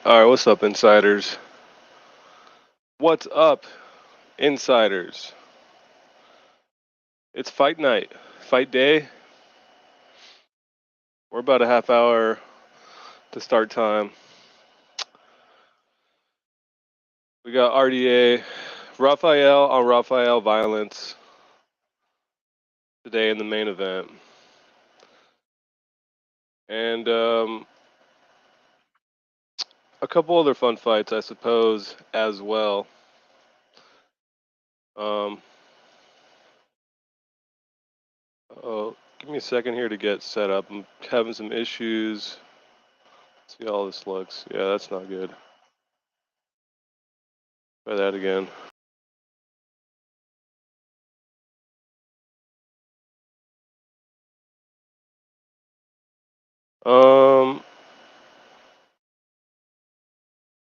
All right, what's up, insiders? What's up, insiders? It's fight night, fight day. We're about a half hour to start time. We got RDA, Rafael on Rafael violence today in the main event. And a couple other fun fights, I suppose, as well. Oh, give me a second here to get set up. I'm having some issues. Let's see how this looks. Yeah, that's not good. Try that again.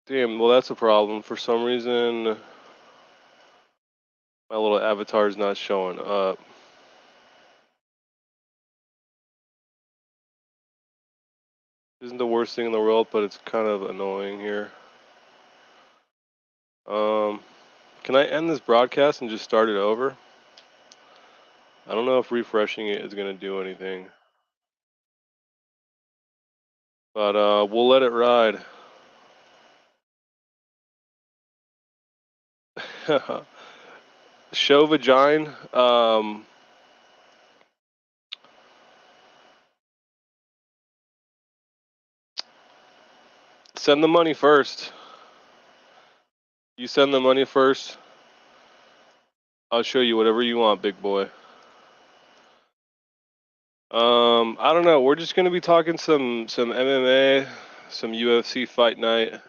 Damn, well, that's a problem. For some reason, my little avatar is not showing up. Isn't the worst thing in the world, but it's kind of annoying here. Can I end this broadcast and just start it over? I don't know if refreshing it is going to do anything. But we'll let it ride. Show vagina. Send the money first. You send the money first. I'll show you whatever you want, big boy. I don't know. We're just gonna be talking some MMA, some UFC fight night.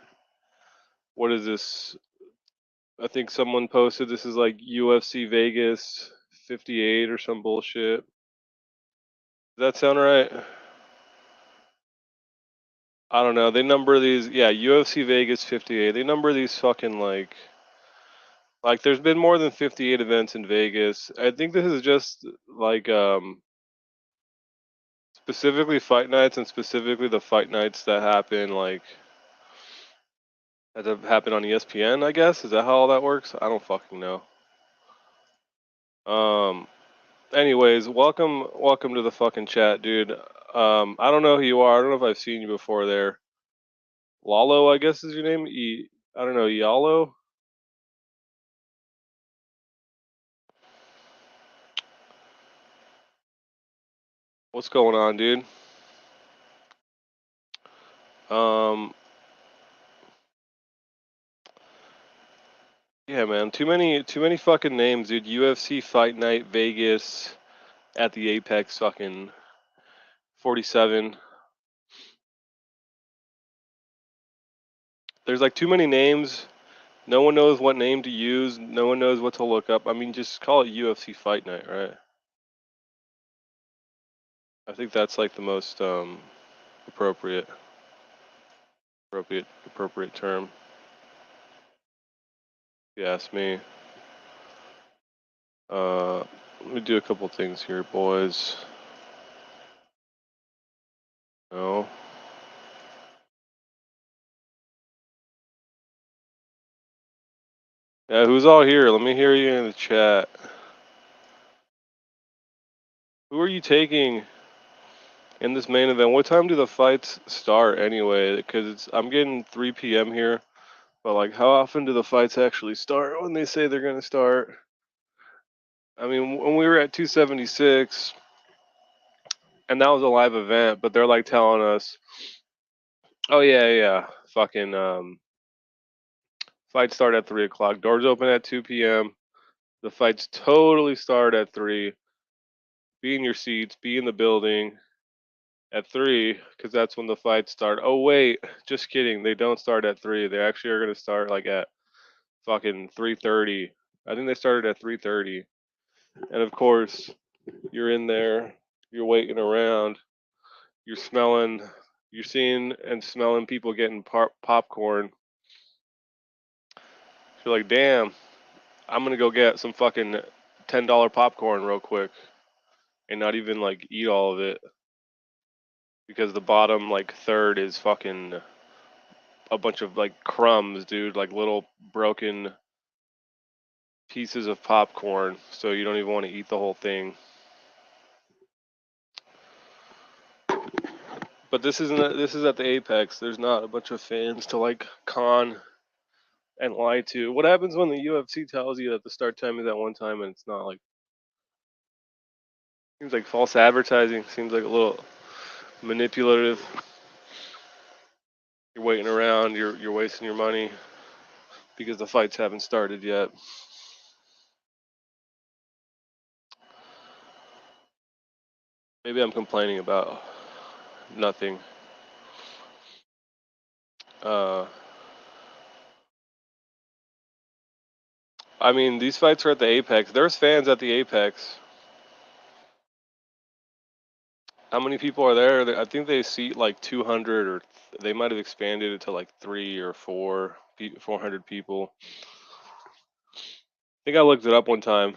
What is this? I think someone posted this is like UFC Vegas 58 or some bullshit. Does that sound right? I don't know. They number these. Yeah, UFC Vegas 58. They number these fucking like there's been more than 58 events in Vegas. I think this is just like specifically fight nights and specifically the fight nights that happen like that have happened on ESPN, I guess. Is that how all that works? I don't fucking know. Anyways, welcome to the fucking chat, dude. I don't know who you are. I don't know if I've seen you before there. Lalo, I guess is your name. I don't know, Yalo. What's going on, dude? Yeah, man. Too many fucking names, dude. UFC Fight Night Vegas at the Apex fucking 47. There's like too many names. No one knows what name to use. No one knows what to look up. I mean, just call it UFC Fight Night, right? I think that's like the most appropriate term. If you ask me. Let me do a couple things here, boys. No. Yeah, who's all here? Let me hear you in the chat. Who are you taking in this main event? What time do the fights start anyway? Because I'm getting 3 p.m. here, but like, how often do the fights actually start when they say they're gonna start? I mean, when we were at 276, and that was a live event, but they're like telling us, "Oh yeah, fucking fights start at 3 o'clock. Doors open at 2 p.m. The fights totally start at 3. Be in your seats. Be in the building." At 3, because that's when the fights start. Oh wait, just kidding. They don't start at 3. They actually are gonna start like at fucking 3:30. I think they started at 3:30. And of course, you're in there, you're waiting around, you're seeing and smelling people getting popcorn. You're like, damn, I'm gonna go get some fucking $10 popcorn real quick, and not even like eat all of it, because the bottom like third is fucking a bunch of like crumbs, dude, like little broken pieces of popcorn, so you don't even want to eat the whole thing. But this is at the Apex. There's not a bunch of fans to like con and lie to. What happens when the UFC tells you that the start time is at one time and it's not? Like, seems like false advertising. Seems like a little manipulative. You're waiting around. You're wasting your money because the fights haven't started yet. Maybe I'm complaining about nothing. I mean, these fights are at the Apex. There's fans at the Apex. How many people are there? I think they seat like 200, or they might have expanded it to like 400 people. I think I looked it up one time,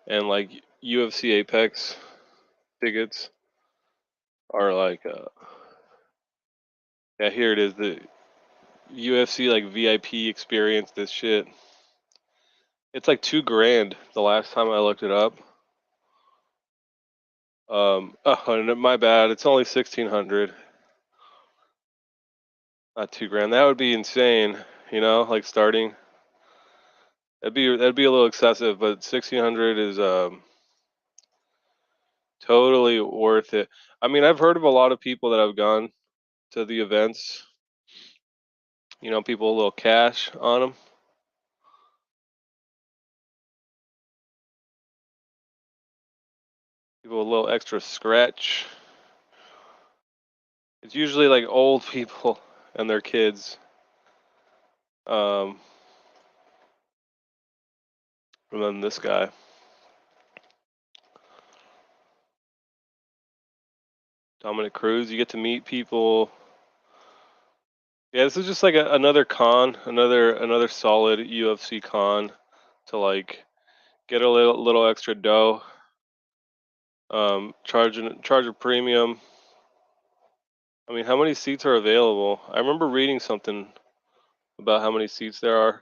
and like UFC Apex tickets are like, yeah, here it is, the UFC like VIP experience. This shit, it's like $2,000 the last time I looked it up. Oh, my bad. It's only 1,600. Not $2,000. That would be insane. Like starting. That'd be a little excessive, but 1,600 is totally worth it. I mean, I've heard of a lot of people that have gone to the events. People a little cash on them. People a little extra scratch. It's usually like old people and their kids. And then this guy. Dominic Cruz, you get to meet people. Yeah, this is just like another con, another solid UFC con to like get a little extra dough. Charge a premium. I mean, how many seats are available? I remember reading something about how many seats there are,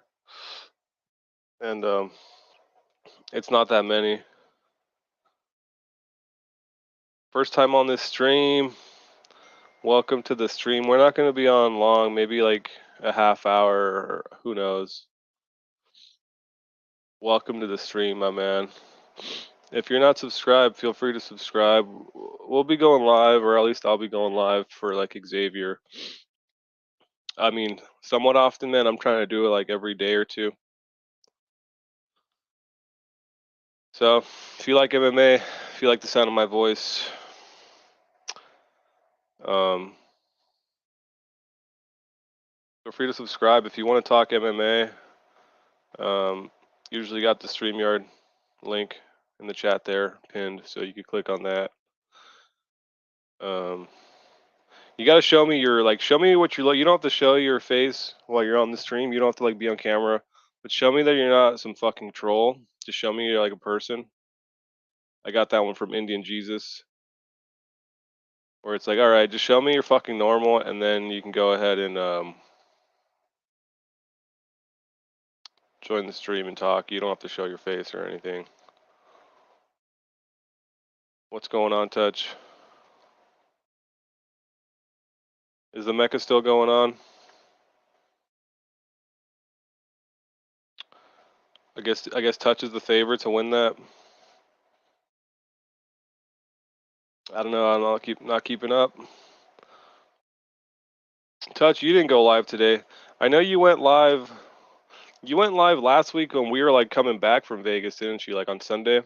and it's not that many. First time on this stream. Welcome to the stream. We're not going to be on long, maybe like a half hour, or who knows. Welcome to the stream, my man. If you're not subscribed, feel free to subscribe. We'll be going live, or at least I'll be going live for like Xavier. I mean, somewhat often, man. I'm trying to do it like every day or two. So, if you like MMA, if you like the sound of my voice, feel free to subscribe. If you want to talk MMA, usually got the StreamYard link in the chat there pinned, so you could click on that. You gotta show me show me what you look. You don't have to show your face while you're on the stream. You don't have to like be on camera, but show me that you're not some fucking troll. Just show me you're like a person. I got that one from Indian Jesus, where it's like, all right, just show me you're fucking normal, and then you can go ahead and join the stream and talk. You don't have to show your face or anything. What's going on, Touch? Is the mecha still going on? I guess Touch is the favorite to win that. I don't know. I'm not keeping up. Touch, you didn't go live today. I know you went live. You went live last week when we were like coming back from Vegas, didn't you? Like on Sunday.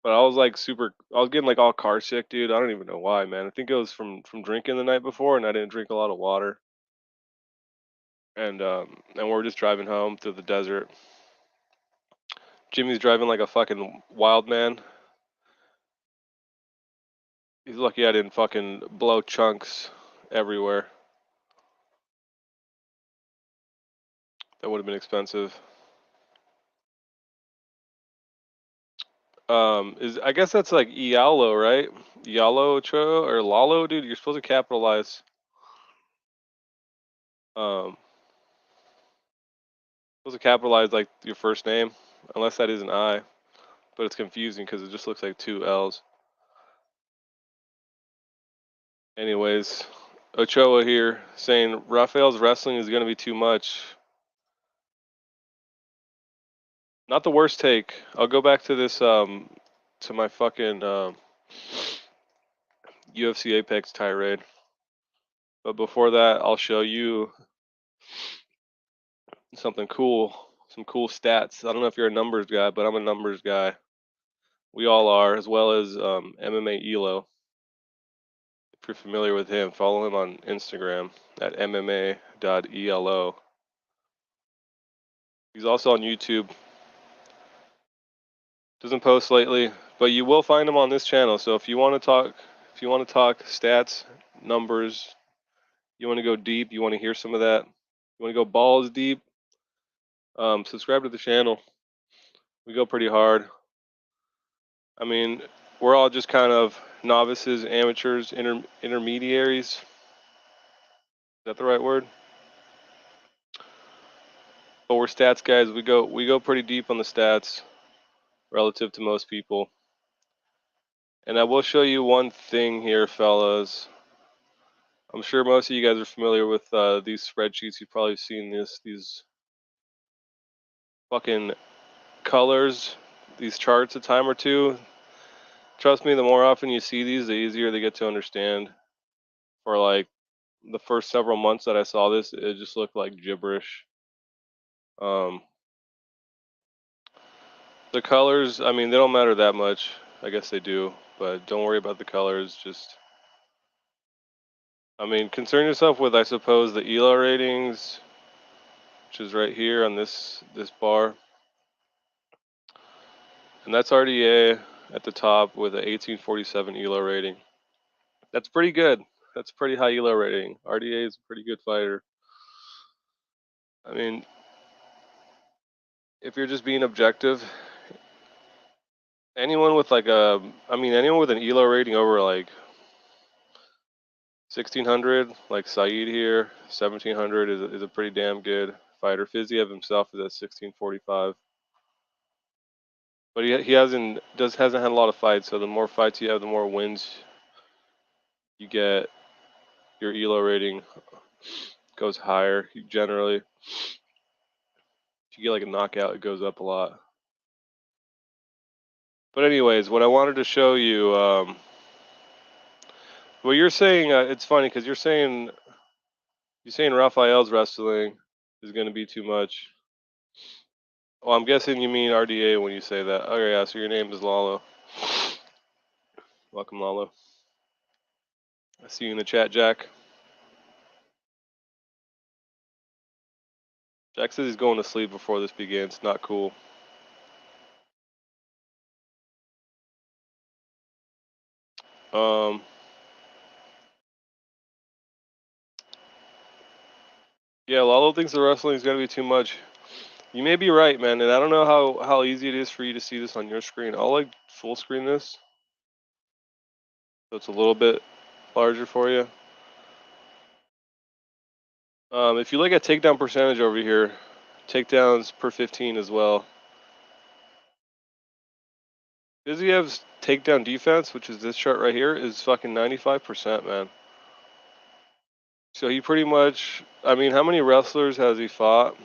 But I was like I was getting like all car sick, dude. I don't even know why, man. I think it was from drinking the night before, and I didn't drink a lot of water. And we're just driving home through the desert. Jimmy's driving like a fucking wild man. He's lucky I didn't fucking blow chunks everywhere. That would have been expensive. I guess that's like Elo, right? Yalo or Lalo, dude. You're supposed to capitalize. Supposed to capitalize like your first name, unless that is an I, but it's confusing because it just looks like two L's. Anyways, Ochoa here saying Rafael's wrestling is going to be too much. Not the worst take. I'll go back to this to my fucking UFC Apex tirade. But before that, I'll show you something cool, some cool stats. I don't know if you're a numbers guy, but I'm a numbers guy. We all are, as well as MMA Elo. If you're familiar with him, follow him on Instagram at mma.elo. He's also on YouTube. Doesn't post lately, but you will find him on this channel. So if you want to talk stats, numbers, you want to go deep, you want to hear some of that, you want to go balls deep, subscribe to the channel. We go pretty hard. I mean, we're all just kind of novices, amateurs, intermediaries. Is that the right word? But we're stats guys. We go pretty deep on the stats relative to most people. And I will show you one thing here, fellas. I'm sure most of you guys are familiar with these spreadsheets. You've probably seen these fucking colors, these charts a time or two. Trust me, the more often you see these, the easier they get to understand. For like the first several months that I saw this, it just looked like gibberish. The colors, I mean, they don't matter that much. I guess they do, but don't worry about the colors. Just, I mean, concern yourself with, I suppose, the ELO ratings, which is right here on this bar. And that's RDA at the top with an 1847 ELO rating. That's pretty good. That's a pretty high ELO rating. RDA is a pretty good fighter. I mean, if you're just being objective, anyone with like anyone with an ELO rating over like 1600, like Saeed here, 1700 is a pretty damn good fighter. Fiziev himself is at 1645. But he hasn't had a lot of fights, so the more fights you have, the more wins you get. Your ELO rating goes higher generally. If you get like a knockout, it goes up a lot. But anyways, what I wanted to show you, well, you're saying it's funny because you're saying Rafael's wrestling is going to be too much. Well, I'm guessing you mean RDA when you say that. Okay, yeah. So your name is Lalo. Welcome, Lalo. I see you in the chat, Jack. Jack says he's going to sleep before this begins. Not cool. Yeah, Lalo thinks the wrestling is going to be too much. You may be right, man, and I don't know how easy it is for you to see this on your screen. I'll like full screen this, so it's a little bit larger for you. If you look at takedown percentage over here, takedowns per 15 as well. Fiziev's takedown defense, which is this chart right here, is fucking 95%, man. So he pretty much, I mean, how many wrestlers has he fought?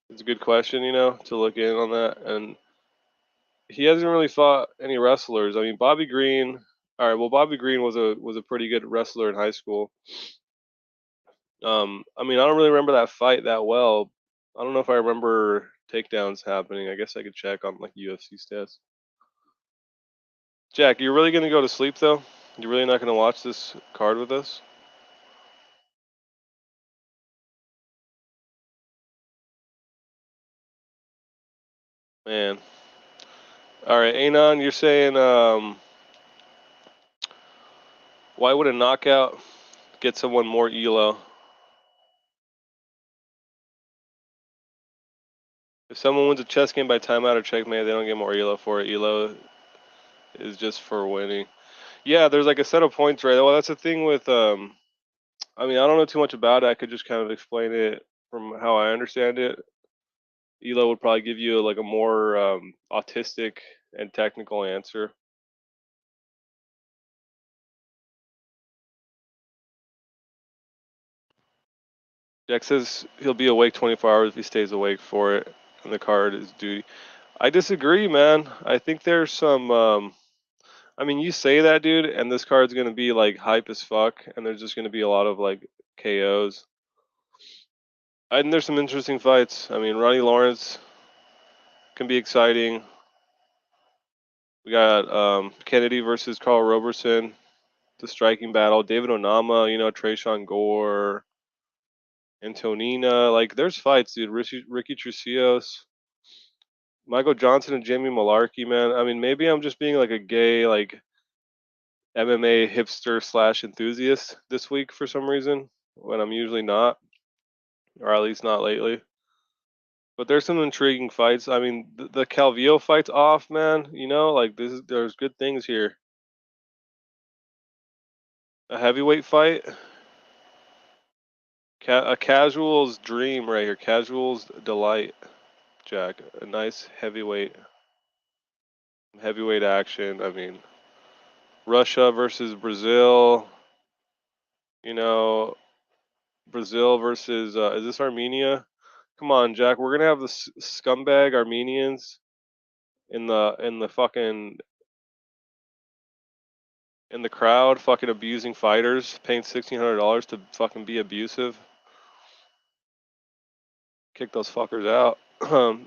It's a good question, to look in on that. And he hasn't really fought any wrestlers. I mean, Bobby Green. All right, well, Bobby Green was a pretty good wrestler in high school. I mean, I don't really remember that fight that well. I don't know if I remember takedowns happening. I guess I could check on like UFC stats. Jack, you're really gonna go to sleep though? You're really not gonna watch this card with us? Man. All right, Anon, you're saying why would a knockout get someone more ELO? If someone wins a chess game by timeout or checkmate, they don't get more ELO for it. ELO is just for winning. Yeah, there's like a set of points, right? Well, that's the thing with I mean, I don't know too much about it. I could just kind of explain it from how I understand it. Elo would probably give you like a more autistic and technical answer. Jack says he'll be awake 24 hours if he stays awake for it, and the card is duty. I disagree, man. I think there's some. I mean, you say that, dude, and this card's gonna be like hype as fuck, and there's just gonna be a lot of like KOs. And there's some interesting fights. I mean, Ronnie Lawrence can be exciting. We got Kennedy versus Carl Roberson, the striking battle. David Onama, Trayshawn Gore, Antonina. Like, there's fights, dude. Ricky Trucios, Michael Johnson, and Jamie Malarkey, man. I mean, maybe I'm just being like a gay, like, MMA hipster slash enthusiast this week for some reason, when I'm usually not, or at least not lately. But there's some intriguing fights. I mean, the Calvillo fight's off, man. Like there's good things here. A heavyweight fight, a casual's dream right here. Casual's delight, Jack. A nice heavyweight action. I mean, Russia versus Brazil. You know, Brazil versus is this Armenia? Come on, Jack. We're gonna have the scumbag Armenians in the fucking in the crowd, fucking abusing fighters, paying $1,600 to fucking be abusive. Kick those fuckers out.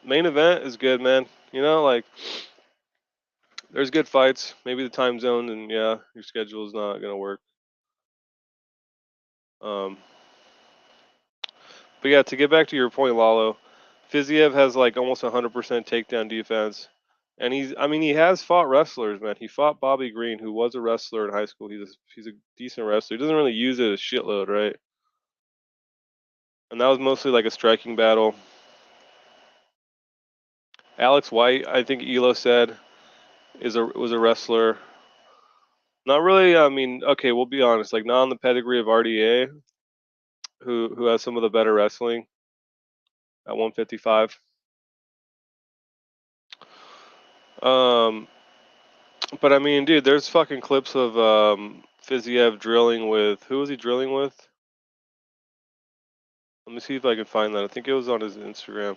Main event is good, man. Like there's good fights. Maybe the time zone and yeah, your schedule is not gonna work. Um, but yeah, to get back to your point, Lalo, Fiziev has like almost 100% takedown defense, and he has fought wrestlers, man. He fought Bobby Green, who was a wrestler in high school. He's a decent wrestler. He doesn't really use it a shitload, right? And that was mostly like a striking battle. Alex White, I think Elo said, was a wrestler. Not really. I mean, okay, we'll be honest. Like not on the pedigree of RDA, who has some of the better wrestling at 155. Um, but I mean, dude, there's fucking clips of Fiziev drilling with who was he drilling with? Let me see if I can find that. I think it was on his Instagram.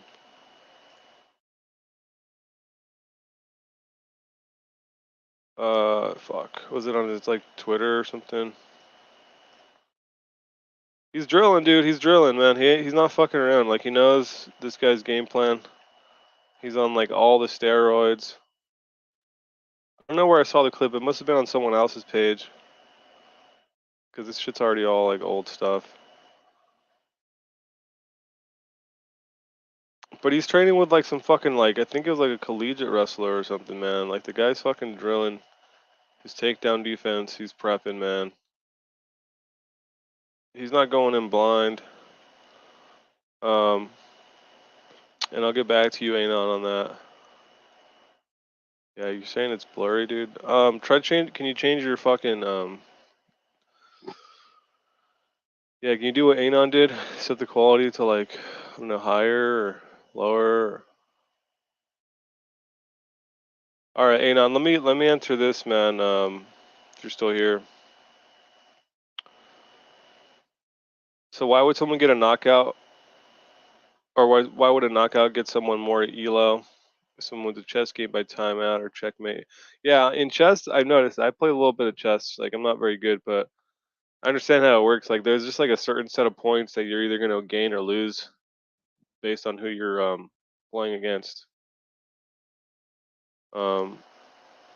Fuck. Was it on his like Twitter or something? He's drilling, dude. He's drilling, man. He's not fucking around. Like he knows this guy's game plan. He's on like all the steroids. I don't know where I saw the clip. It must have been on someone else's page. Because this shit's already all like old stuff. But he's training with like some fucking like I think it was like a collegiate wrestler or something, man. Like the guy's fucking drilling his takedown defense. He's prepping, man. He's not going in blind. Um, and I'll get back to you, Anon, on that. Yeah, you're saying it's blurry, dude. Try change. Can you change your fucking Yeah, can you do what Anon did? Set the quality to like I don't know, higher or lower. All right, Anon. Let me answer this, man. If you're still here. So why would someone get a knockout, or why would a knockout get someone more elo? Someone with a chess game by timeout or checkmate. Yeah, in chess, I've noticed. I play a little bit of chess. Like I'm not very good, but I understand how it works. Like there's just like a certain set of points that you're either gonna gain or lose based on who you're playing against. Um,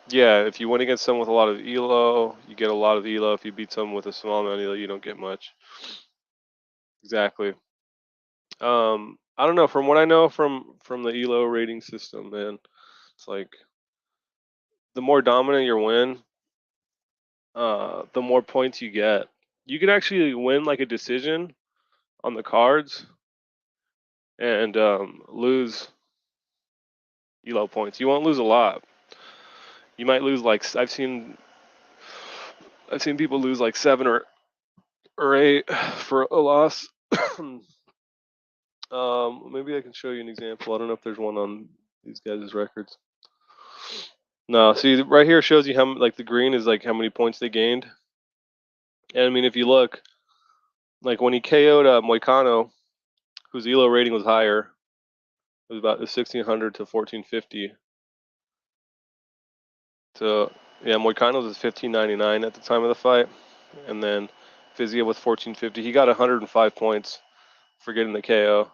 yeah, if you win against someone with a lot of elo, you get a lot of elo. If you beat someone with a small amount of elo, you don't get much. Exactly. I don't know. From what I know from the elo rating system, man, it's like the more dominant your win, the more points you get. You can actually win like a decision on the cards and lose elo points. You won't lose a lot. You might lose like I've seen people lose like rate for a loss. Maybe I can show you an example. I don't know if there's one on these guys' records. No, see right here shows you how like the green is like how many points they gained. And I mean, if you look, like when he KO'd Moicano, whose Elo rating was higher, it was about 1600 to 1450. So yeah, Moicano was 1599 at the time of the fight, and then Fiziev with 1450. He got 105 points for getting the KO.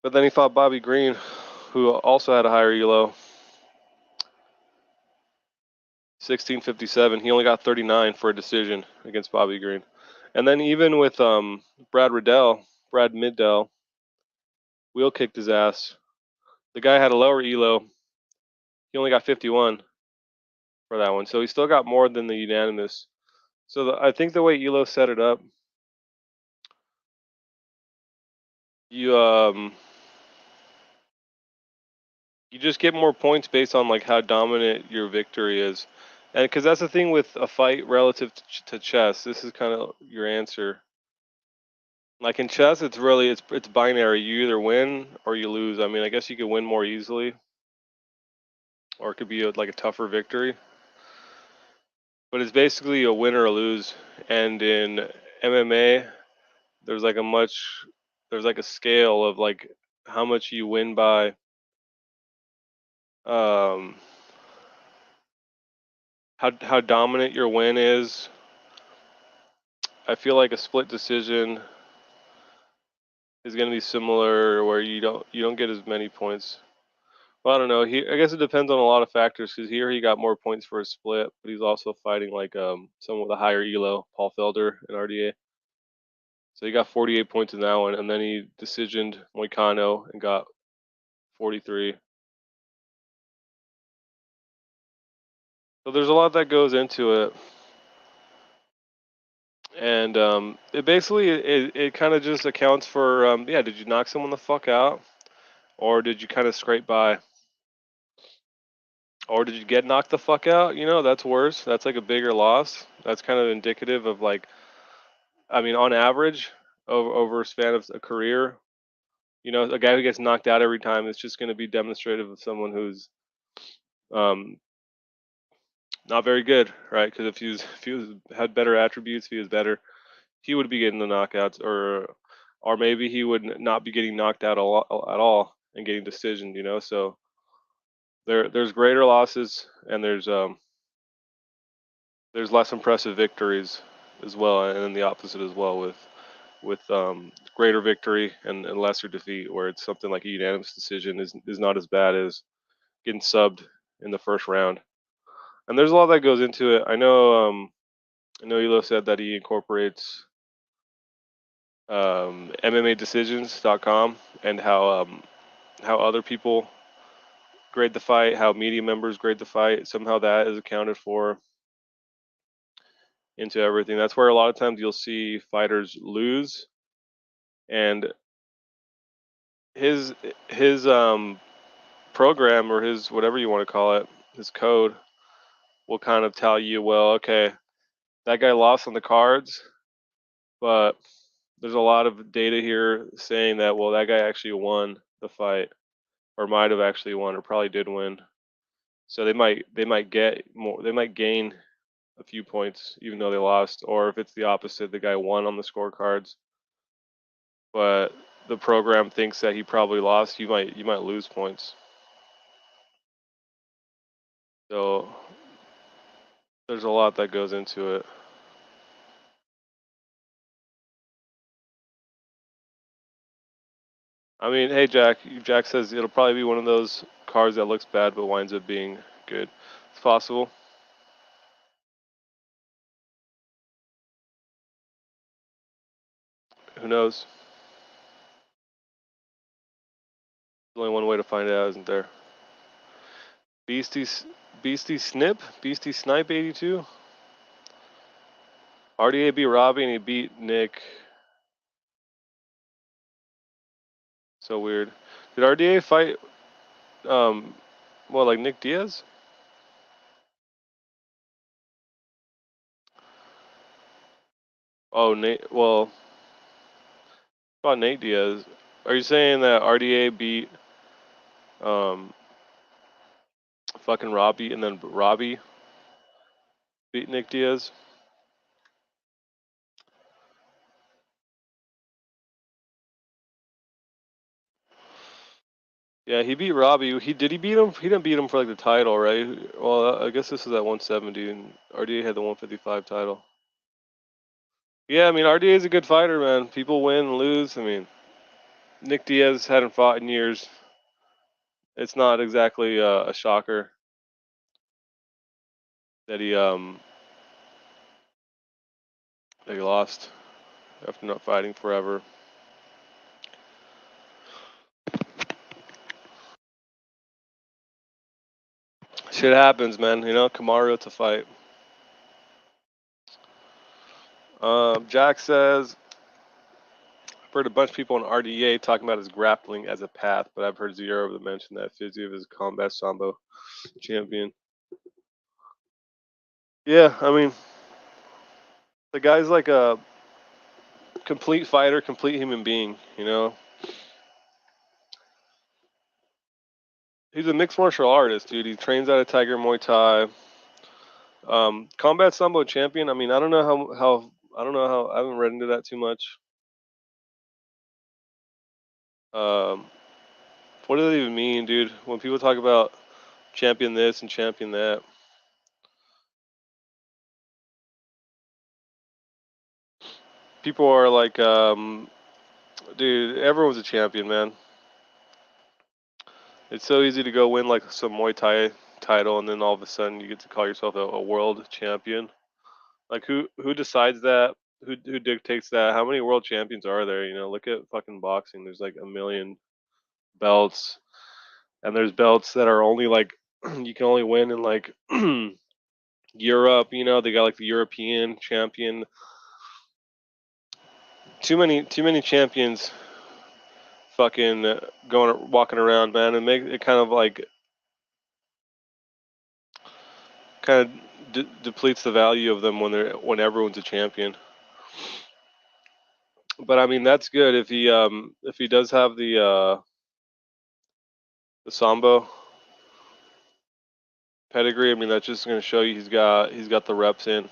But then he fought Bobby Green, who also had a higher Elo, 1657. He only got 39 for a decision against Bobby Green. And then even with Brad Middell, wheel kicked his ass. The guy had a lower Elo. He only got 51 for that one. So he still got more than the unanimous. So I think the way Elo set it up, you you just get more points based on like how dominant your victory is. And because that's the thing with a fight relative to chess, this is kind of your answer. Like in chess, it's really it's binary. You either win or you lose. I mean, I guess you could win more easily, or it could be like a tougher victory. But it's basically a win or a lose. And in MMA, there's like there's like a scale of like how much you win by. Um, how dominant your win is. I feel like a split decision is going to be similar, where you don't get as many points. Well, I don't know. I guess it depends on a lot of factors. Because here he got more points for a split, but he's also fighting like someone with a higher elo, Paul Felder in RDA. So he got 48 points in that one, and then he decisioned Moicano and got 43. So there's a lot that goes into it, and it basically it kind of just accounts for yeah, did you knock someone the fuck out, or did you kind of scrape by? Or did you get knocked the fuck out? You know, that's worse. That's like a bigger loss. That's kind of indicative of like, I mean, on average, over a span of a career, you know, a guy who gets knocked out every time is just going to be demonstrative of someone who's um, not very good, right? Because if he was had better attributes, if he was better, he would be getting the knockouts, or maybe he would not be getting knocked out at all and getting decisioned. You know, so there's greater losses and there's less impressive victories as well, and then the opposite as well with greater victory and lesser defeat, where it's something like a unanimous decision is not as bad as getting subbed in the first round. And there's a lot that goes into it. I know Elo said that he incorporates MMAdecisions.com and how other people grade the fight, how media members grade the fight. Somehow that is accounted for into everything. That's where a lot of times you'll see fighters lose, and his his program, or his whatever you want to call it, his code will kind of tell you, well, okay, that guy lost on the cards, but there's a lot of data here saying that, well, that guy actually won the fight, or might have actually won, or probably did win. So they might get more, they might gain a few points even though they lost, or if it's the opposite, the guy won on the scorecards, but the program thinks that he probably lost, you might lose points. So there's a lot that goes into it. I mean, hey Jack. Jack says it'll probably be one of those cards that looks bad but winds up being good. It's possible. Who knows? There's only one way to find out, isn't there? Beastie, Beastie Snip, Beastie Snipe 82. RDA beat Robbie and he beat Nick. So weird. Did RDA fight? Um, like Nick Diaz? Oh, Nate. Well, about Nate Diaz. Are you saying that RDA beat um fucking Robbie and then Robbie beat Nick Diaz? Yeah, he beat Robbie. He beat him? He didn't beat him for like the title, right? Well, I guess this is at 170, and RDA had the 155 title. Yeah, I mean RDA is a good fighter, man. People win and lose. I mean, Nick Diaz hadn't fought in years. It's not exactly a shocker that he lost after not fighting forever. Shit happens, man. You know, Kamaru to fight. Jack says, I've heard a bunch of people on RDA talking about his grappling as a path, but I've heard zero of them mention that Fiziev is a combat sambo champion. Yeah, I mean, the guy's like a complete fighter, complete human being, you know? He's a mixed martial artist, dude. He trains out of Tiger Muay Thai. Combat sambo champion. I mean, I don't know how I don't know how I haven't read into that too much. Um, what does that even mean, dude? When people talk about champion this and champion that, people are like, dude, everyone's a champion, man. It's so easy to go win like some Muay Thai title, and then all of a sudden you get to call yourself a world champion. Like who decides that? Who dictates that? How many world champions are there? You know, look at fucking boxing. There's like a million belts, and there's belts that are only like you can only win in like Europe. You know, they got like the European champion. Too many champions fucking going walking around, man, and make it kind of like depletes the value of them when everyone's a champion. But I mean that's good if he does have the sambo pedigree. I mean that's just going to show you he's got the reps in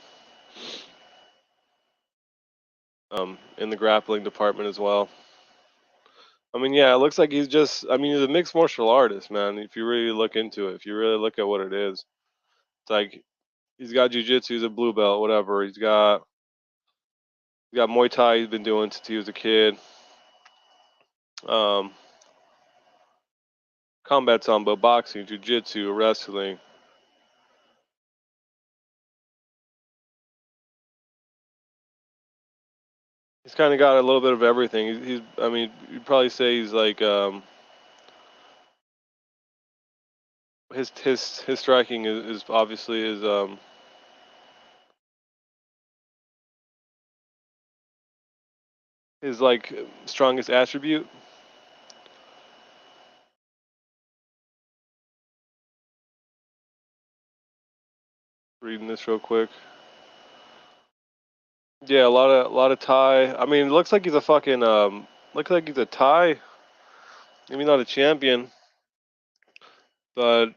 the grappling department as well. I mean yeah, it looks like I mean he's a mixed martial artist, man. If you really look into it, if you really look at what it is, it's like he's got jujitsu, he's a blue belt, whatever. He's got Muay Thai he's been doing since he was a kid. Um, combat sambo, boxing, jiu-jitsu, wrestling. He's kind of got a little bit of everything. I mean, you'd probably say he's like, his striking is obviously his like strongest attribute. Reading this real quick. Yeah, a lot of Thai. I mean, it looks like he's a fucking looks like he's a Thai. Maybe not a champion, but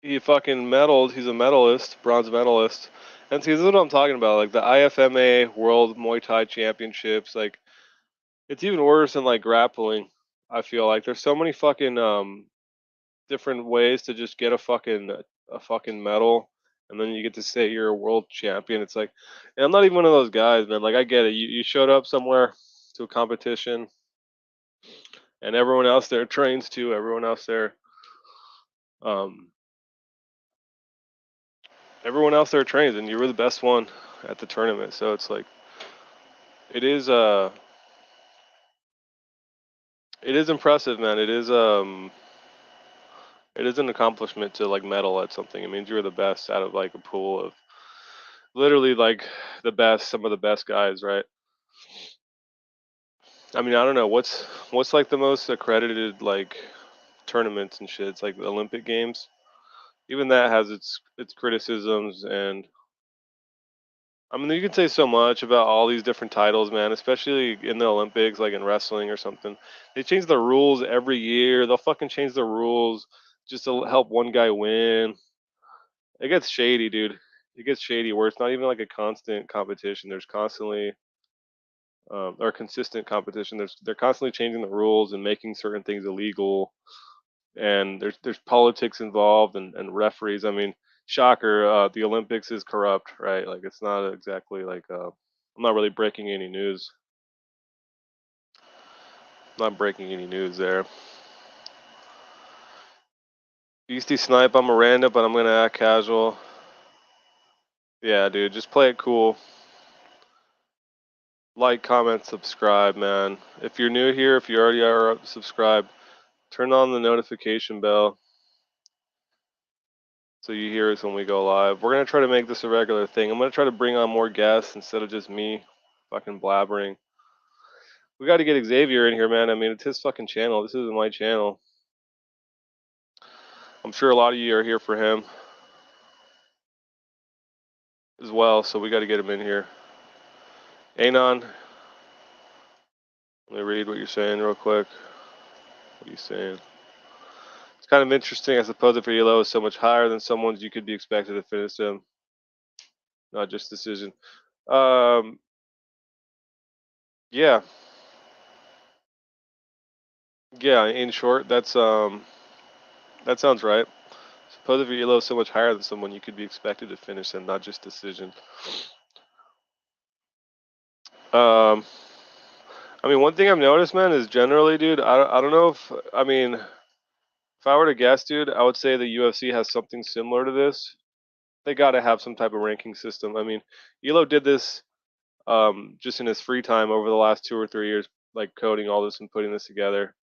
he fucking medaled. He's a medalist, bronze medalist. And see, this is what I'm talking about. Like the IFMA World Muay Thai Championships. Like it's even worse than like grappling. I feel like there's so many fucking different ways to just get a fucking medal, and then you get to say you're a world champion. It's like, and I'm not even one of those guys, man. Like I get it. You showed up somewhere to a competition, and everyone else there trains too. Everyone else there, um, everyone else there trains, and you were the best one at the tournament. So it's like it is it is impressive, man. It is an accomplishment to like medal at something. It means you're the best out of like a pool of literally like the best, some of the best guys, right? I mean, I don't know what's like the most accredited like tournaments and shit. It's like the Olympic Games. Even that has its criticisms, and I mean, you can say so much about all these different titles, man, especially in the Olympics, like in wrestling or something. They change the rules every year. They'll fucking change the rules just to help one guy win. It gets shady, dude. It gets shady where it's not even like a constant competition. There's constantly or consistent competition. They're constantly changing the rules and making certain things illegal. And there's politics involved and referees. I mean, shocker, the Olympics is corrupt, right? Like it's not exactly like I'm not really breaking any news. Not breaking any news there. Beastie Snipe, I'm a random, but I'm gonna act casual. Yeah, dude, just play it cool. Like, comment, subscribe, man. If you're new here, if you already are subscribed, turn on the notification bell so you hear us when we go live. We're gonna try to make this a regular thing. I'm gonna try to bring on more guests instead of just me fucking blabbering. We got to get Xavier in here, man. I mean, it's his fucking channel. This isn't my channel. I'm sure a lot of you are here for him as well, so we got to get him in here. Anon, let me read what you're saying real quick. What are you saying? It's kind of interesting. I suppose if your elo is so much higher than someone's, you could be expected to finish them, not just decision. Um, yeah, yeah. In short, that sounds right. Suppose if your elo is so much higher than someone, you could be expected to finish them, not just decision. Um, I mean, one thing I've noticed, man, is generally, dude. I don't know if I mean, if I were to guess, dude, I would say the UFC has something similar to this. They got to have some type of ranking system. I mean, Elo did this just in his free time over the last 2 or 3 years, like coding all this and putting this together,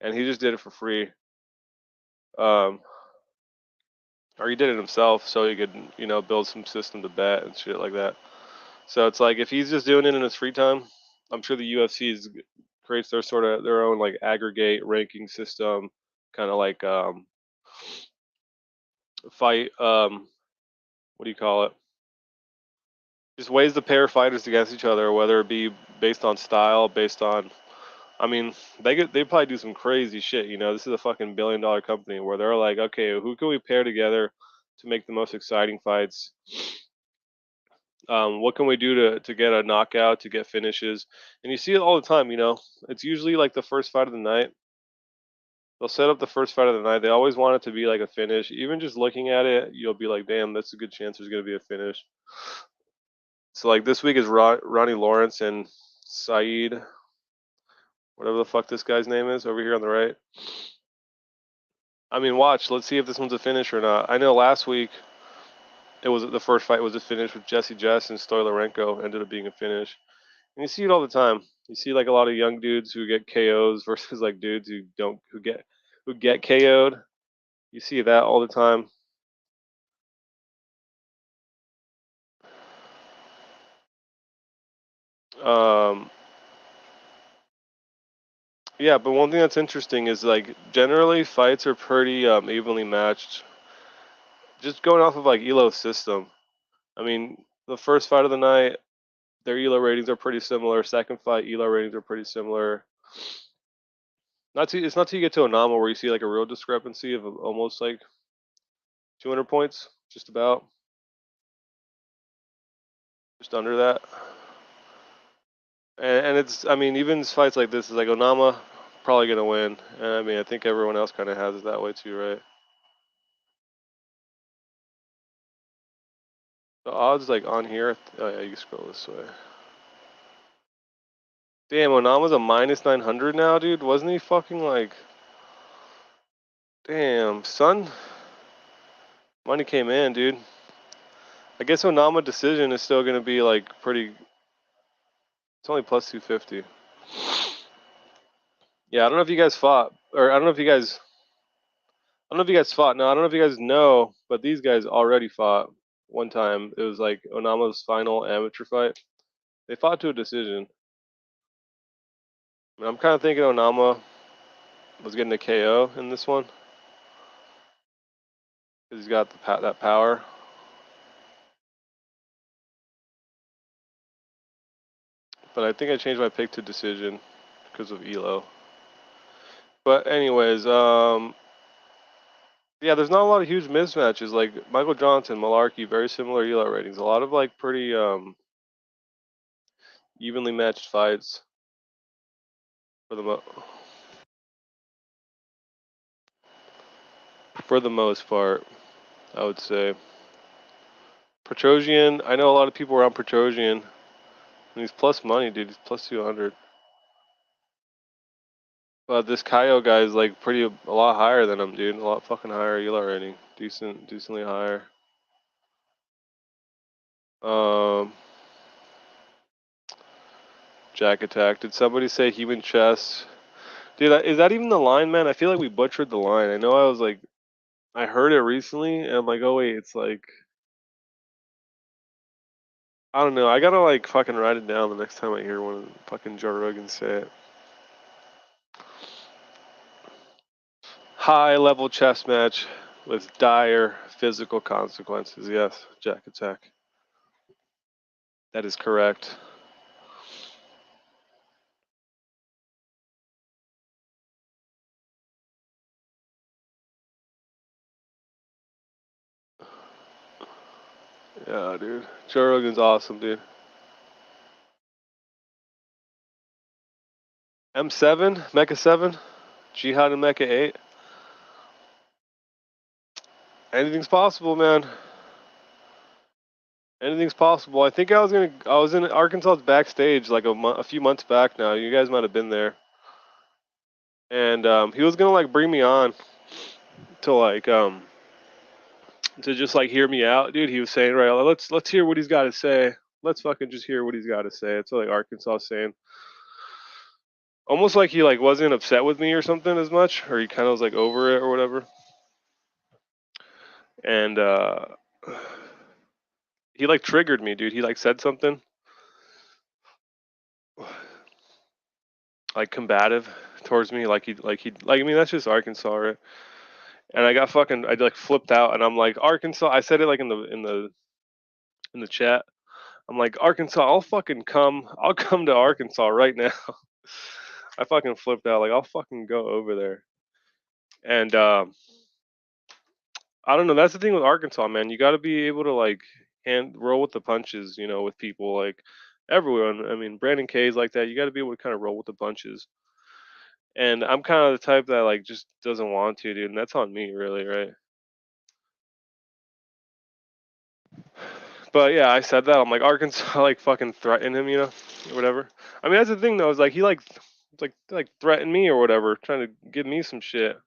and he just did it for free. Um, or he did it himself so he could, build some system to bet and shit like that. So it's like if he's just doing it in his free time, I'm sure the UFC creates their sort of their own like aggregate ranking system, kind of like fight. What do you call it? Just ways to pair fighters against each other, whether it be based on style, based on. I mean, they probably do some crazy shit. This is a fucking $1 billion company where they're like, okay, who can we pair together to make the most exciting fights? What can we do to get a knockout, to get finishes? And you see it all the time. It's usually like the first fight of the night. They'll set up the first fight of the night. They always want it to be like a finish. Even just looking at it, you'll be like, damn, that's a good chance there's gonna be a finish. So like this week is Ronnie Lawrence and Saeed, whatever the fuck this guy's name is over here on the right. I mean, watch. Let's see if this one's a finish or not. I know last week it was the first fight was a finish with Jesse Jess and Stoilarenko ended up being a finish. And you see it all the time. You see like a lot of young dudes who get KOs versus like dudes who don't who get KO'd. You see that all the time. Um, yeah, but one thing that's interesting is like generally fights are pretty evenly matched. Just going off of like Elo's system. I mean, the first fight of the night, their Elo ratings are pretty similar. Second fight, Elo ratings are pretty similar. It's not till you get to Onama where you see like a real discrepancy of almost like 200 points, just about, just under that. And it's, I mean, even fights like this is like Onama probably gonna win. And I mean, I think everyone else kind of has it that way too, right? The odds like on here. Oh yeah, you can scroll this way. Damn, Onama's a minus 900 now, dude. Wasn't he fucking like? Damn, son. Money came in, dude. I guess Onama decision is still gonna be like pretty. It's only plus 250. Yeah, I don't know if you guys fought, or I don't know if you guys. I don't know if you guys fought. No, I don't know if you guys know, but these guys already fought one time. It was like Onama's final amateur fight. They fought to a decision. I mean, I'm kind of thinking Onama was getting a KO in this one because he's got that power. but I think I changed my pick to decision because of Elo. But anyways, yeah, there's not a lot of huge mismatches. Like Michael Johnson, Malarkey, very similar Elo ratings. A lot of like pretty evenly matched fights for the most part, I would say. Petrosian, I know a lot of people around Petrosian. And he's plus money, dude. He's plus 200. But this Kaio guy is like a lot higher than him, dude. A lot fucking higher Elo rating. Decently higher. Jack attack. Did somebody say human chess? Dude, is that even the line, man? I feel like we butchered the line. I know I heard it recently, and I'm like, oh wait, it's like, I don't know. I gotta like fucking write it down the next time I hear one of fucking Joe Rogan say it. High level chess match with dire physical consequences. Yes, Jack attack. That is correct. Yeah, dude. Joe Rogan's awesome, dude. M7, Mecha 7, Jihad and Mecha 8. Anything's possible, man. Anything's possible. I think I was in Arkansas's backstage like a few months back now. You guys might have been there. And he was gonna like bring me on to to just like hear me out, dude. He was saying, right, let's hear what he's got to say. Let's fucking just hear what he's got to say. It's like Arkansas saying, almost like he like wasn't upset with me or something as much, or he kind of was like over it or whatever. And he like triggered me, dude. He like said something like combative towards me, like I mean that's just Arkansas, right? And I like flipped out, and I'm like, Arkansas. I said it like in the chat. I'm like, Arkansas, I'll come to Arkansas right now. I fucking flipped out, like I'll fucking go over there. And I don't know. That's the thing with Arkansas, man. You got to be able to like roll with the punches, with people like everyone. I mean, Brandon K's like that. You got to be able to kind of roll with the punches. And I'm kind of the type that like just doesn't want to, dude. And that's on me, really, right? But yeah, I said that. I'm like Arkansas, like fucking threatened him, or whatever. I mean, that's the thing though. Is like he like threatened me or whatever, trying to give me some shit.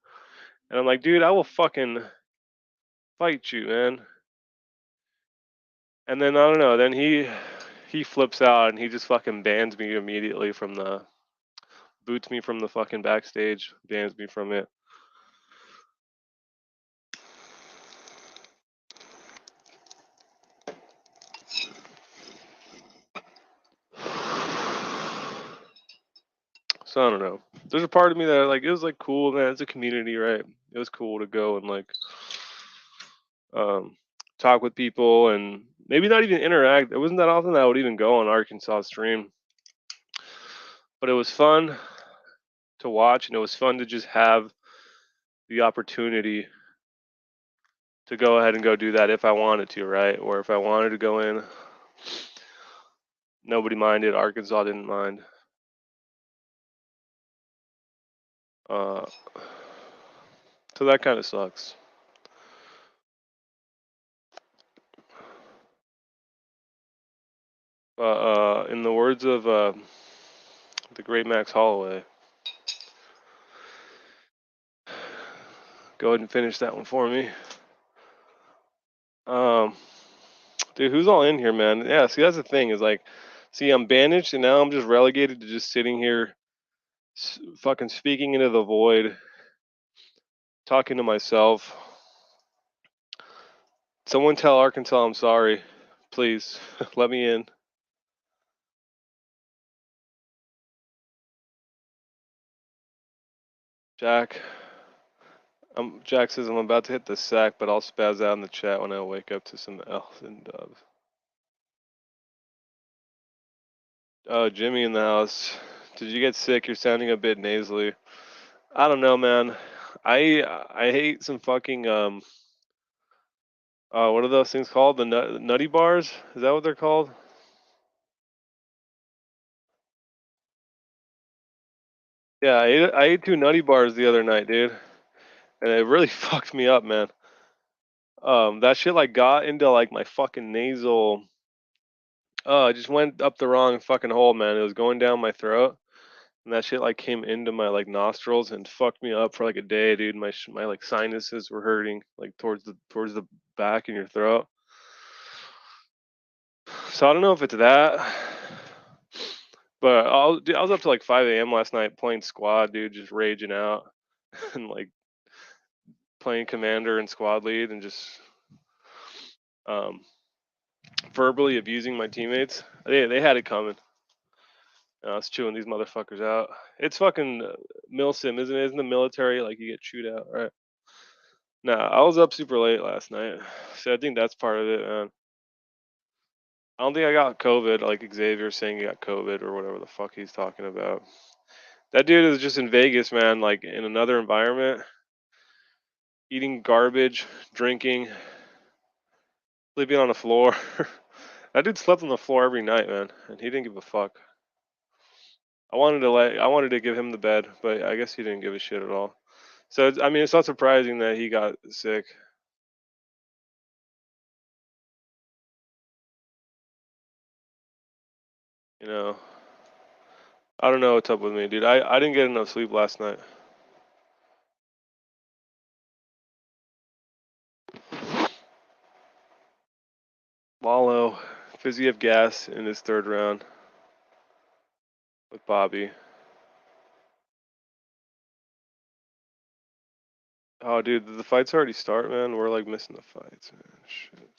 And I'm like, dude, I will fucking fight you, man. And then I don't know. Then he flips out and he just fucking bans me immediately boots me from the fucking backstage, bans me from it. So I don't know. There's a part of me that like it was like cool, man. It's a community, right? It was cool to go and like talk with people and maybe not even interact. It wasn't that often that I would even go on Arkansas stream, but it was fun to watch, and it was fun to just have the opportunity to go ahead and go do that if I wanted to, right? Or if I wanted to go in, nobody minded. Arkansas didn't mind. So that kind of sucks. In the words of the great Max Holloway, go ahead and finish that one for me. Dude, who's all in here, man? Yeah, see, that's the thing is like, see, I'm bandaged and now I'm just relegated to just sitting here, fucking speaking into the void, talking to myself. Someone tell Arkansas I'm sorry, please. Let me in. Jack. Jack says I'm about to hit the sack, but I'll spaz out in the chat when I wake up to some L's and dubs. Oh, Jimmy in the house. Did you get sick? You're sounding a bit nasally. I don't know, man. I hate some fucking what are those things called? The nutty bars? Is that what they're called? Yeah, I ate two nutty bars the other night, dude, and it really fucked me up, man. That shit like got into like my fucking nasal. Oh, it just went up the wrong fucking hole, man. It was going down my throat, and that shit like came into my like nostrils and fucked me up for like a day, dude. My like sinuses were hurting like towards the back in your throat. So I don't know if it's that, but I was up to like 5 a.m. last night playing squad, dude, just raging out and like playing commander and squad lead and just um, verbally abusing my teammates. They had it coming. I was chewing these motherfuckers out. It's fucking milsim, isn't it? Isn't the military like you get chewed out, right? Nah, I was up super late last night, so I think that's part of it, man. I don't think I got COVID, like Xavier saying he got COVID or whatever the fuck he's talking about. That dude is just in Vegas, man, like in another environment, eating garbage, drinking, sleeping on the floor. That dude slept on the floor every night, man, and he didn't give a fuck. I wanted to give him the bed, but I guess he didn't give a shit at all. So I mean, it's not surprising that he got sick. You know, I don't know what's up with me, dude. I didn't get enough sleep last night. Wallow, Fiziev gas in his third round with Bobby. Oh, dude, did the fights already start, man? We're like missing the fights, man. Shit.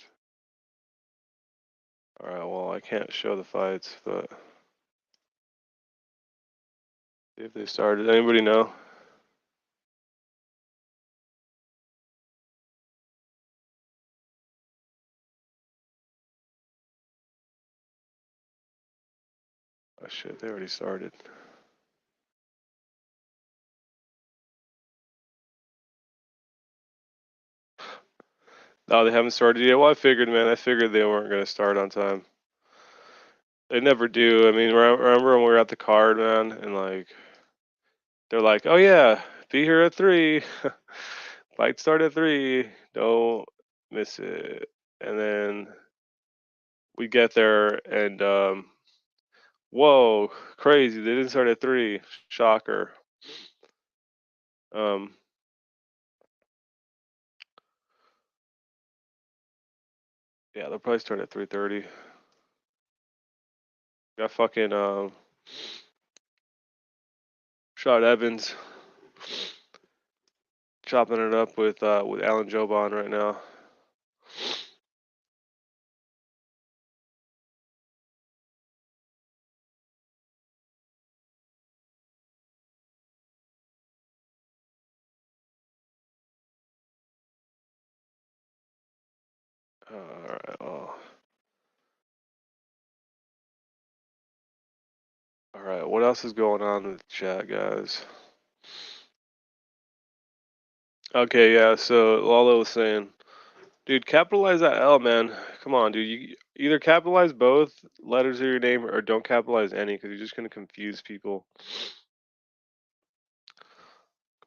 All right, well, I can't show the fights, but see if they started. Anybody know? Oh shit, they already started. No, they haven't started yet. Well, I figured, man. I figured they weren't gonna start on time. They never do. I mean, remember when we were at the card, man, and like they're like, "Oh yeah, be here at 3. Fight start at 3. Don't miss it." And then we get there, and whoa, crazy! They didn't start at 3. Shocker. Um, yeah, they'll probably start at 3:30. Got fucking Shot Evans chopping it up with Alan Jobon right now. All right. Oh. All right. What else is going on in the chat, guys? Okay. Yeah. So Lalo was saying, dude, capitalize that L, man. Come on, dude. You either capitalize both letters of your name or don't capitalize any, because you're just gonna confuse people.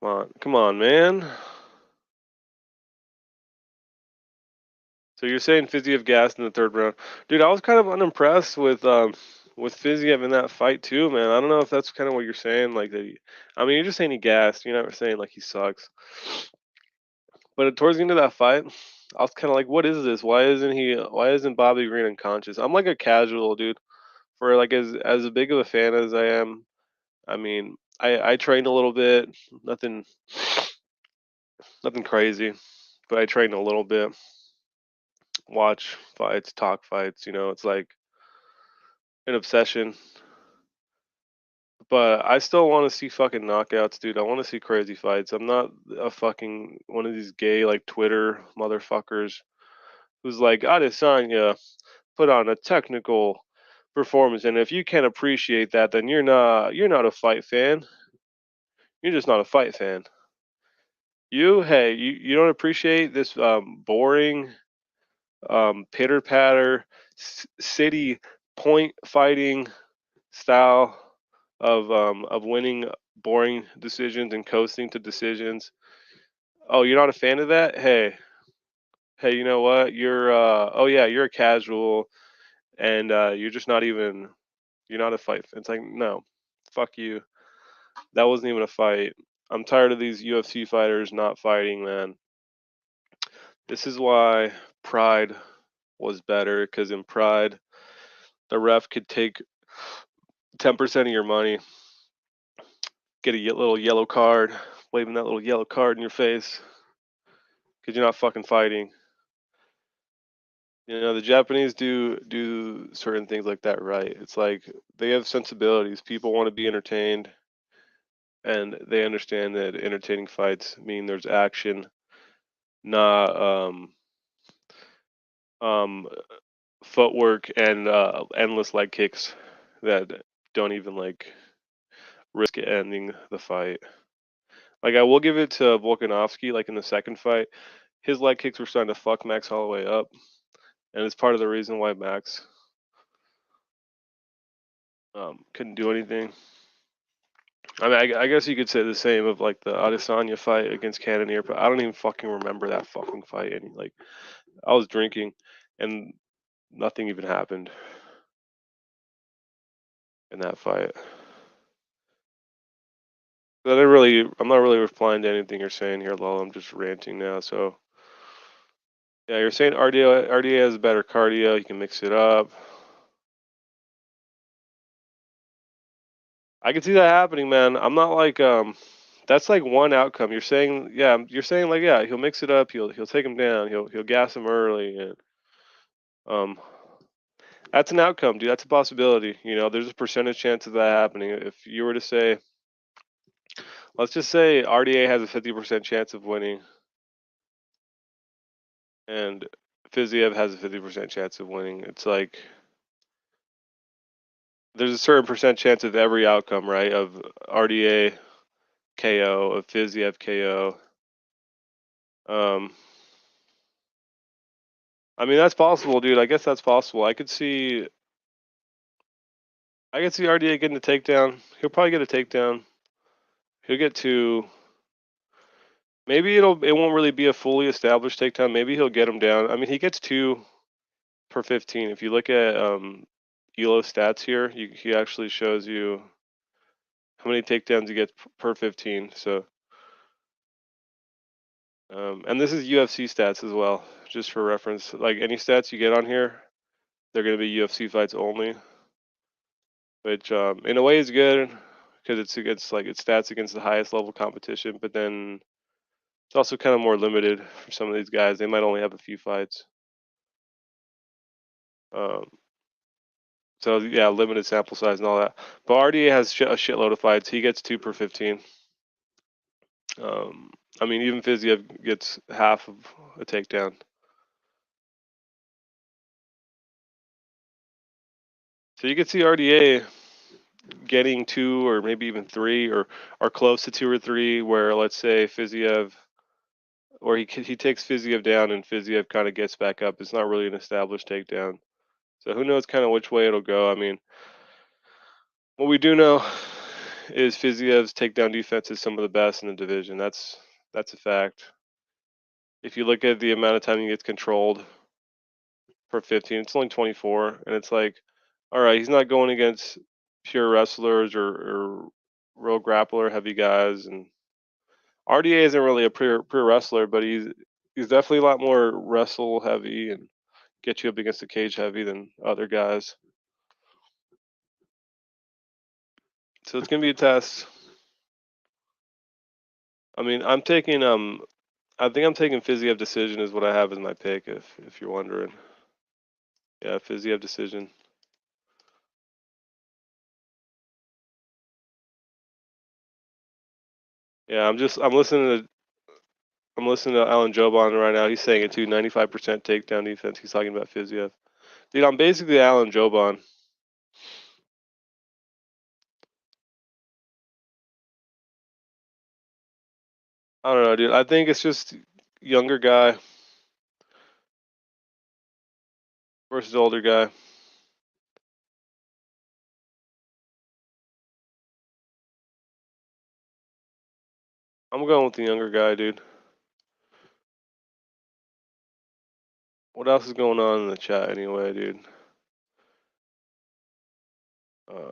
Come on, man. So you're saying Fiziev gassed in the third round, dude? I was kind of unimpressed with Fiziev in that fight too, man. I don't know if that's kind of what you're saying, like that. I mean, you're just saying he gassed. You're not saying like he sucks. But towards the end of that fight, I was kind of like, what is this? Why isn't Bobby Green unconscious? I'm like a casual dude. For like as big of a fan as I am, I mean, I trained a little bit, nothing nothing crazy, but I trained a little bit. Watch fights, talk fights. It's like an obsession. But I still want to see fucking knockouts, dude. I want to see crazy fights. I'm not a fucking one of these gay like Twitter motherfuckers who's like, Adesanya put on a technical performance. And if you can't appreciate that, then you're not a fight fan. You're just not a fight fan. You don't appreciate this boring pitter patter city point fighting style of winning boring decisions and coasting to decisions. Oh, you're not a fan of that? Hey, you know what? Oh yeah, you're a casual, and you're just not even. You're not a fight fan. It's like no, fuck you. That wasn't even a fight. I'm tired of these UFC fighters not fighting, man. This is why Pride was better, because in Pride, the ref could take 10% of your money, get a little yellow card, waving that little yellow card in your face, because you're not fucking fighting. You know, the Japanese do certain things like that right. It's like they have sensibilities. People want to be entertained, and they understand that entertaining fights mean there's action, not um, footwork and endless leg kicks that don't even like risk ending the fight. Like I will give it to Volkanovski, like in the second fight, his leg kicks were starting to fuck Max Holloway up, and it's part of the reason why Max couldn't do anything. I mean, I guess you could say the same of like the Adesanya fight against Cannonier, but I don't even fucking remember that fucking fight. And like, I was drinking, and nothing even happened in that fight. I'm not really replying to anything you're saying here, lol. I'm just ranting now. So yeah, you're saying RDA has better cardio. You can mix it up. I can see that happening, man. I'm not like that's like one outcome. You're saying like yeah, he'll mix it up. He'll take him down. He'll gas him early, and um that's an outcome, dude. That's a possibility. You know, there's a percentage chance of that happening. If you were to say, let's just say RDA has a 50% chance of winning, and Fiziev has a 50% chance of winning. It's like there's a certain percent chance of every outcome, right? Of RDA KO, of Fiziev KO. Um, I mean, that's possible, dude. I guess that's possible. I could see RDA getting a takedown. He'll probably get a takedown. He'll get two. Maybe it won't really be a fully established takedown. Maybe he'll get him down. I mean, he gets 2 per 15. If you look at Elo stats here, he actually shows you how many takedowns he gets per 15. So, and this is UFC stats as well, just for reference. Like any stats you get on here, they're going to be UFC fights only, which in a way is good because it's against like it's stats against the highest level competition, but then it's also kind of more limited for some of these guys. They might only have a few fights. Um, so yeah, limited sample size and all that. But RDA has a shitload of fights. He gets 2 per 15. Um, I mean, even Fiziev gets half of a takedown. So you could see RDA getting 2 or maybe even 3 or close to 2 or 3. Where let's say Fiziev, or he takes Fiziev down and Fiziev kind of gets back up. It's not really an established takedown. So who knows kind of which way it'll go. I mean, what we do know is Fiziev's takedown defense is some of the best in the division. That's a fact. If you look at the amount of time he gets controlled per 15, it's only 24, and it's like, all right, he's not going against pure wrestlers or real grappler heavy guys, and RDA isn't really a pure wrestler, but he's definitely a lot more wrestle heavy and get you up against the cage heavy than other guys. So it's gonna be a test. I mean, I think I'm taking Fiziev decision is what I have as my pick. If you're wondering, yeah, Fiziev decision. Yeah, I'm listening to Alan Jobon right now. He's saying it too. 95% takedown defense. He's talking about Fiziev. Dude, I'm basically Alan Jobon. I don't know, dude. I think it's just younger guy versus older guy. I'm going with the younger guy, dude. What else is going on in the chat anyway, dude?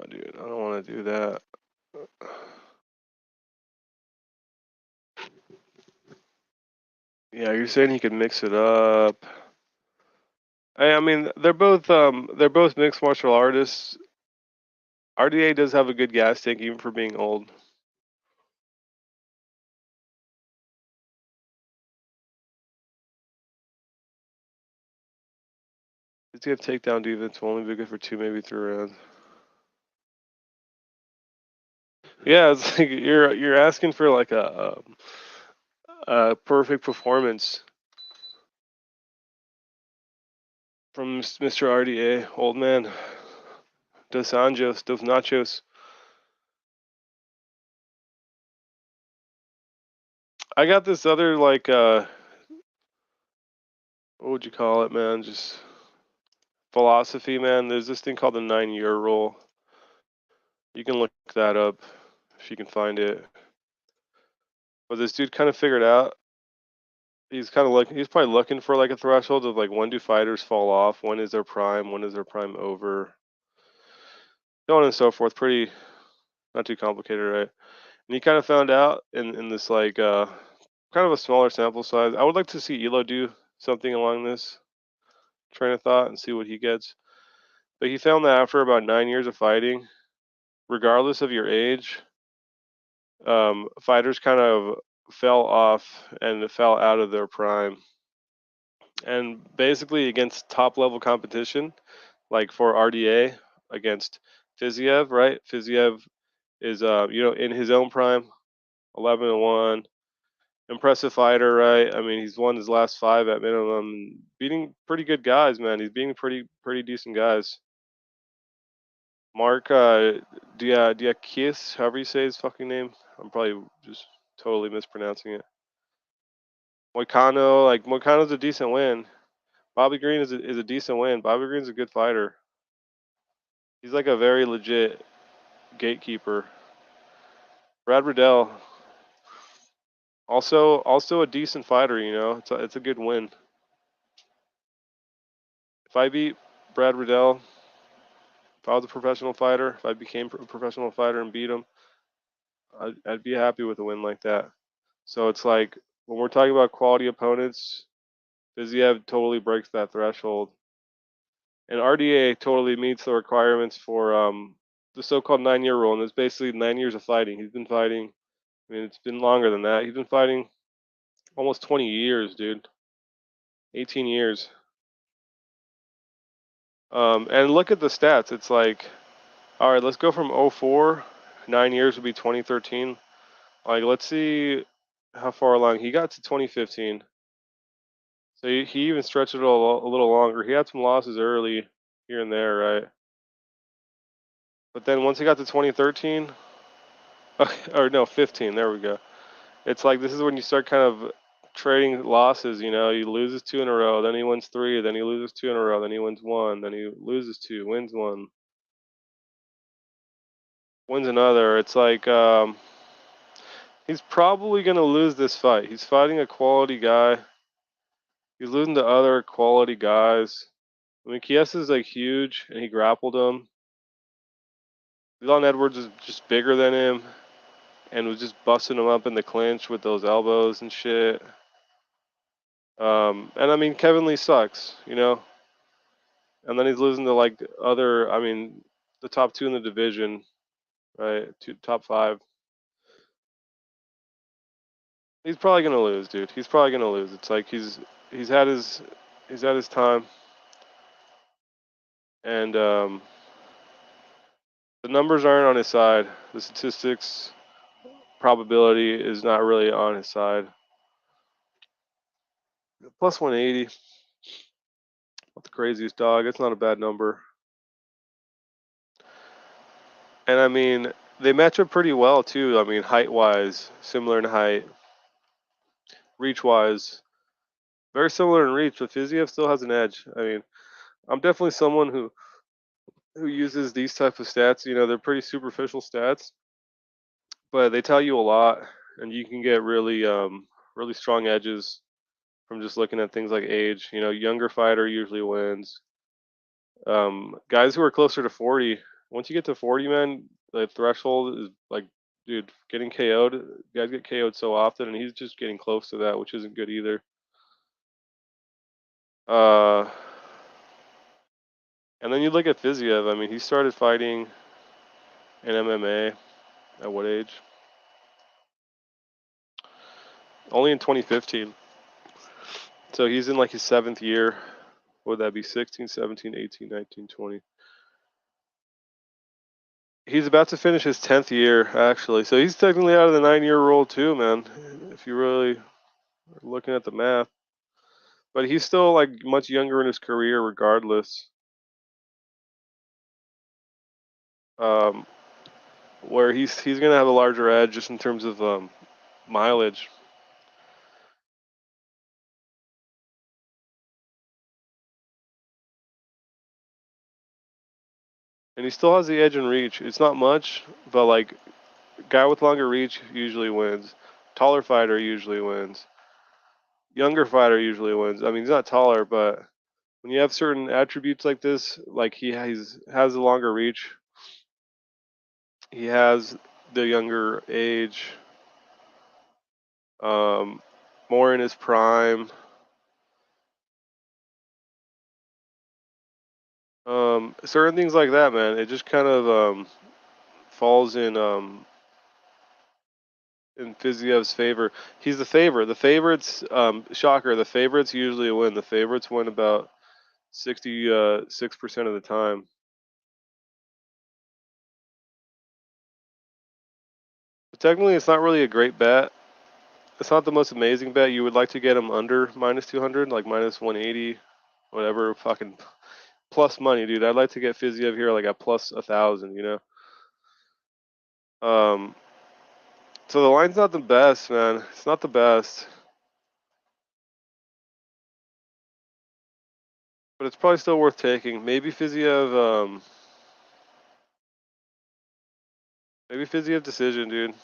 Dude, I don't want to do that. Yeah, you're saying he could mix it up. I mean, they're both mixed martial artists. RDA does have a good gas tank even for being old. Does he have takedown defense? Will only be good for 2, maybe 3 rounds. Yeah, it's like you're asking for like a perfect performance from Mr. RDA, old man. Dos Anjos, Dos Nachos. I got this other like what would you call it, man? Just philosophy, man. There's this thing called the 9-year rule. You can look that up if you can find it. But this dude kind of figured out. He's kind of looking. He's probably looking for like a threshold of like when do fighters fall off? When is their prime? When is their prime over? So on and so forth. Pretty not too complicated, right? And he kind of found out in this like kind of a smaller sample size. I would like to see Elo do something along this train of thought and see what he gets. But he found that after about 9 years of fighting, regardless of your age, fighters kind of fell off and fell out of their prime. And basically, against top level competition, like for RDA against Fiziev, right? Fiziev is, in his own prime, 11-1, impressive fighter, right? I mean, he's won his last 5 at minimum, beating pretty good guys, man. He's beating pretty decent guys. Mark Diakis, however you say his fucking name. I'm probably just totally mispronouncing it. Moicano, like Moicano's a decent win. Bobby Green is a decent win. Bobby Green's a good fighter. He's like a very legit gatekeeper. Brad Riddell, also a decent fighter. It's a good win. If I beat Brad Riddell, if I was a professional fighter, if I became a professional fighter and beat him, I'd be happy with a win like that. So it's like when we're talking about quality opponents, Fiziev totally breaks that threshold, and RDA totally meets the requirements for the so-called 9-year rule, and it's basically 9 years of fighting. He's been fighting. I mean, it's been longer than that. He's been fighting almost 20 years, dude. 18 years. And look at the stats. It's like, all right, let's go from 04. 9 years would be 2013. Like, let's see how far along he got to 2015. So he even stretched it a little longer. He had some losses early here and there, right? But then once he got to 2013, or no, 15, there we go. It's like this is when you start kind of trading losses. He loses 2 in a row, then he wins 3, then he loses 2 in a row, then he wins 1, then he loses 2, wins 1, wins another. It's like he's probably gonna lose this fight. He's fighting a quality guy. He's losing to other quality guys. I mean, Kiesa's like huge, and he grappled him. Leon Edwards is just bigger than him, and was just busting him up in the clinch with those elbows and shit. And I mean, Kevin Lee sucks. And then he's losing to like the top 2 in the division, right? Top 5. He's probably gonna lose, dude. He's probably gonna lose. It's like he's had his time, and the numbers aren't on his side. The statistics, probability is not really on his side. Plus 180. Not the craziest dog. It's not a bad number. And I mean, they match up pretty well too. I mean, height wise, similar in height. reach-wise. Very similar in reach, but Fiziev still has an edge. I mean, I'm definitely someone who uses these type of stats. You know, they're pretty superficial stats, but they tell you a lot, and you can get really strong edges from just looking at things like age. You know, younger fighter usually wins. Guys who are closer to 40, once you get to 40, man, the threshold is like, dude, getting KO'd. Guys get KO'd so often, and he's just getting close to that, which isn't good either. Uh, and then you look at Fiziev. I mean, he started fighting in MMA at what age? Only in 2015. So he's in like his 7th year. What would that be? 16, 17, 18, 19, 20. He's about to finish his 10th year, actually. So he's technically out of the 9-year rule, too, man, if you really are looking at the math. But he's still like much younger in his career, regardless. Um, where he's gonna have a larger edge just in terms of mileage. And he still has the edge in reach. It's not much, but like guy with longer reach usually wins. Taller fighter usually wins. Younger fighter usually wins. I mean, he's not taller, but when you have certain attributes like this, like has a longer reach, he has the younger age, um, more in his prime. Certain things like that, man. It just kind of falls in Fiziev's favor. He's the favorite. The favorites, shocker. The favorites usually win. The favorites win about 66% of the time. But technically, it's not really a great bet. It's not the most amazing bet. You would like to get him under minus 200, like minus 180, whatever. Fucking plus money, dude. I'd like to get Fiziev here like at plus 1,000. You know. So the line's not the best, man. It's not the best, but it's probably still worth taking. Maybe Fiziev decision, dude.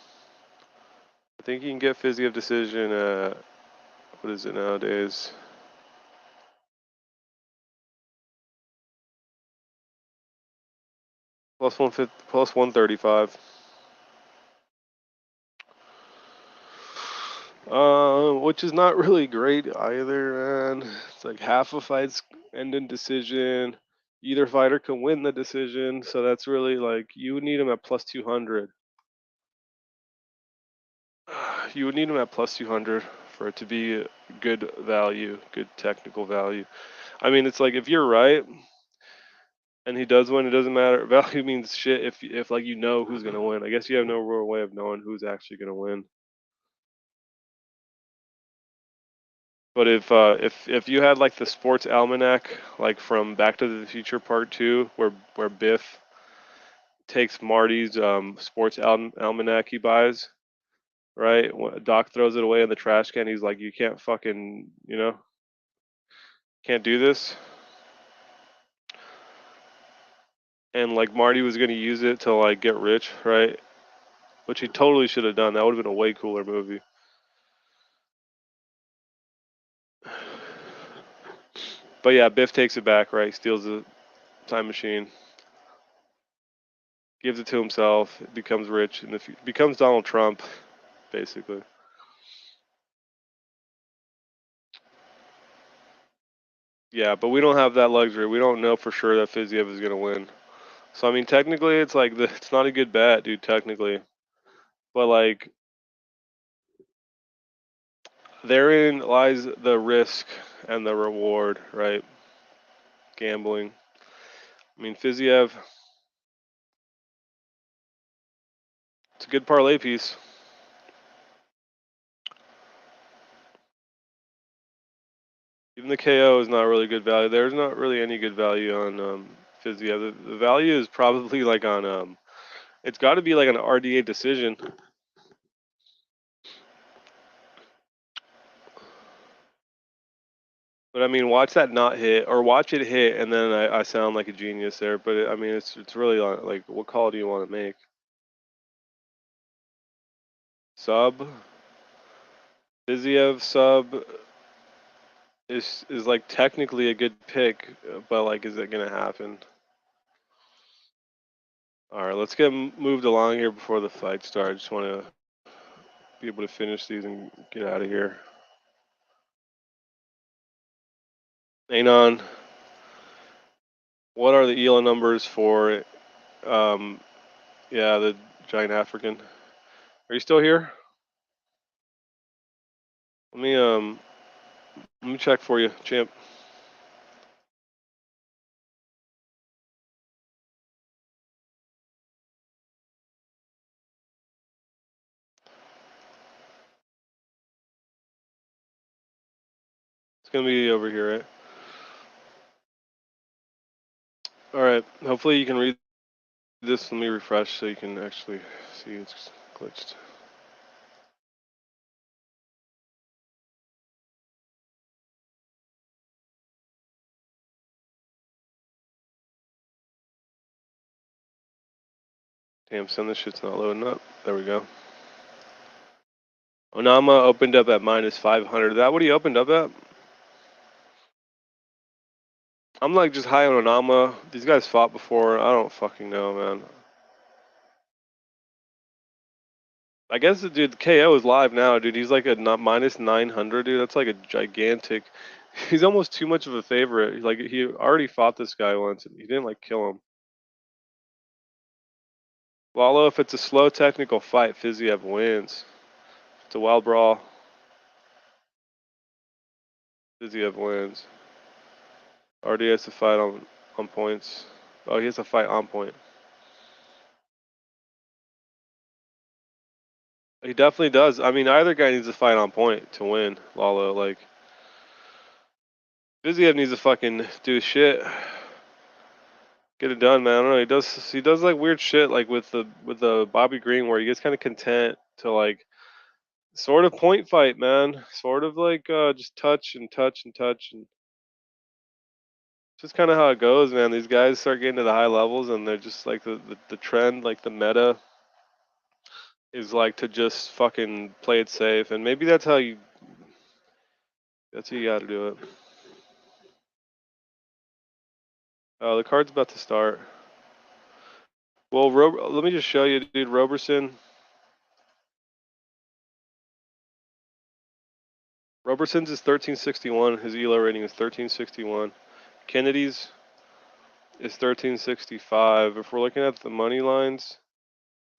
I think you can get Fiziev decision at what is it nowadays? Plus 150, plus 135. Which is not really great either, man. It's like half of fights end in decision. Either fighter can win the decision, so that's really like you would need him at plus 200. You would need him at plus 200 for it to be good value, good technical value. I mean, it's like if you're right and he does win, it doesn't matter. Value means shit if like you know who's gonna win. I guess you have no real way of knowing who's actually gonna win. But if you had like the sports almanac, like from Back to the Future Part Two, where Biff takes Marty's sports almanac he buys, right? Doc throws it away in the trash can. He's like, you can't fucking, can't do this. And like Marty was gonna use it to like get rich, right? Which he totally should have done. That would have been a way cooler movie. But yeah, Biff takes it back, right? Steals the time machine, gives it to himself, becomes rich, and becomes Donald Trump, basically. Yeah, but we don't have that luxury. We don't know for sure that Fiziev is gonna win. So I mean, technically, it's like it's not a good bet, dude. Technically, but like therein lies the risk and the reward, right? Gambling. I mean, Fiziev, it's a good parlay piece. Even the KO is not really good value. There's not really any good value on Fiziev. The value is probably like on it's got to be like an RDA decision. But I mean, watch that not hit, or watch it hit, and then I sound like a genius there. But I mean, it's really like, what call do you want to make? Sub, Fiziev sub is like technically a good pick, but like, is it gonna happen? All right, let's get moved along here before the fight starts. Just want to be able to finish these and get out of here. Anon, what are the Elo numbers for? Yeah, the giant African. Are you still here? Let me check for you, champ. It's gonna be over here, right? All right. Hopefully you can read this. Let me refresh so you can actually see it's glitched. Damn, son, this shit's not loading up. There we go. Onama opened up at minus 500. Is that what he opened up at? I'm like just high on Onama. These guys fought before. I don't fucking know, man. I guess the dude, the KO is live now, dude. He's like a minus 900, dude. That's like a gigantic. He's almost too much of a favorite. He's like, he already fought this guy once. And he didn't like kill him. Lalo, if it's a slow technical fight, Fiziev wins. If it's a wild brawl, Fiziev wins. Already has to fight on points. Oh, he has to fight on point. He definitely does. I mean, either guy needs to fight on point to win. Lalo, like, Fiziev needs to fucking do shit. Get it done, man. I don't know. He does like weird shit, like with the Bobby Green, where he gets kind of content to like sort of point fight, man. Sort of like just touch and touch and touch, and just kind of how it goes, man. These guys start getting to the high levels, and they're just like the trend, like the meta is like to just fucking play it safe, and maybe that's how you got to do it. Oh, the card's about to start. Well, let me just show you, dude. Roberson's is 1361. His Elo rating is 1361. Kennedy's is 1365. If we're looking at the money lines,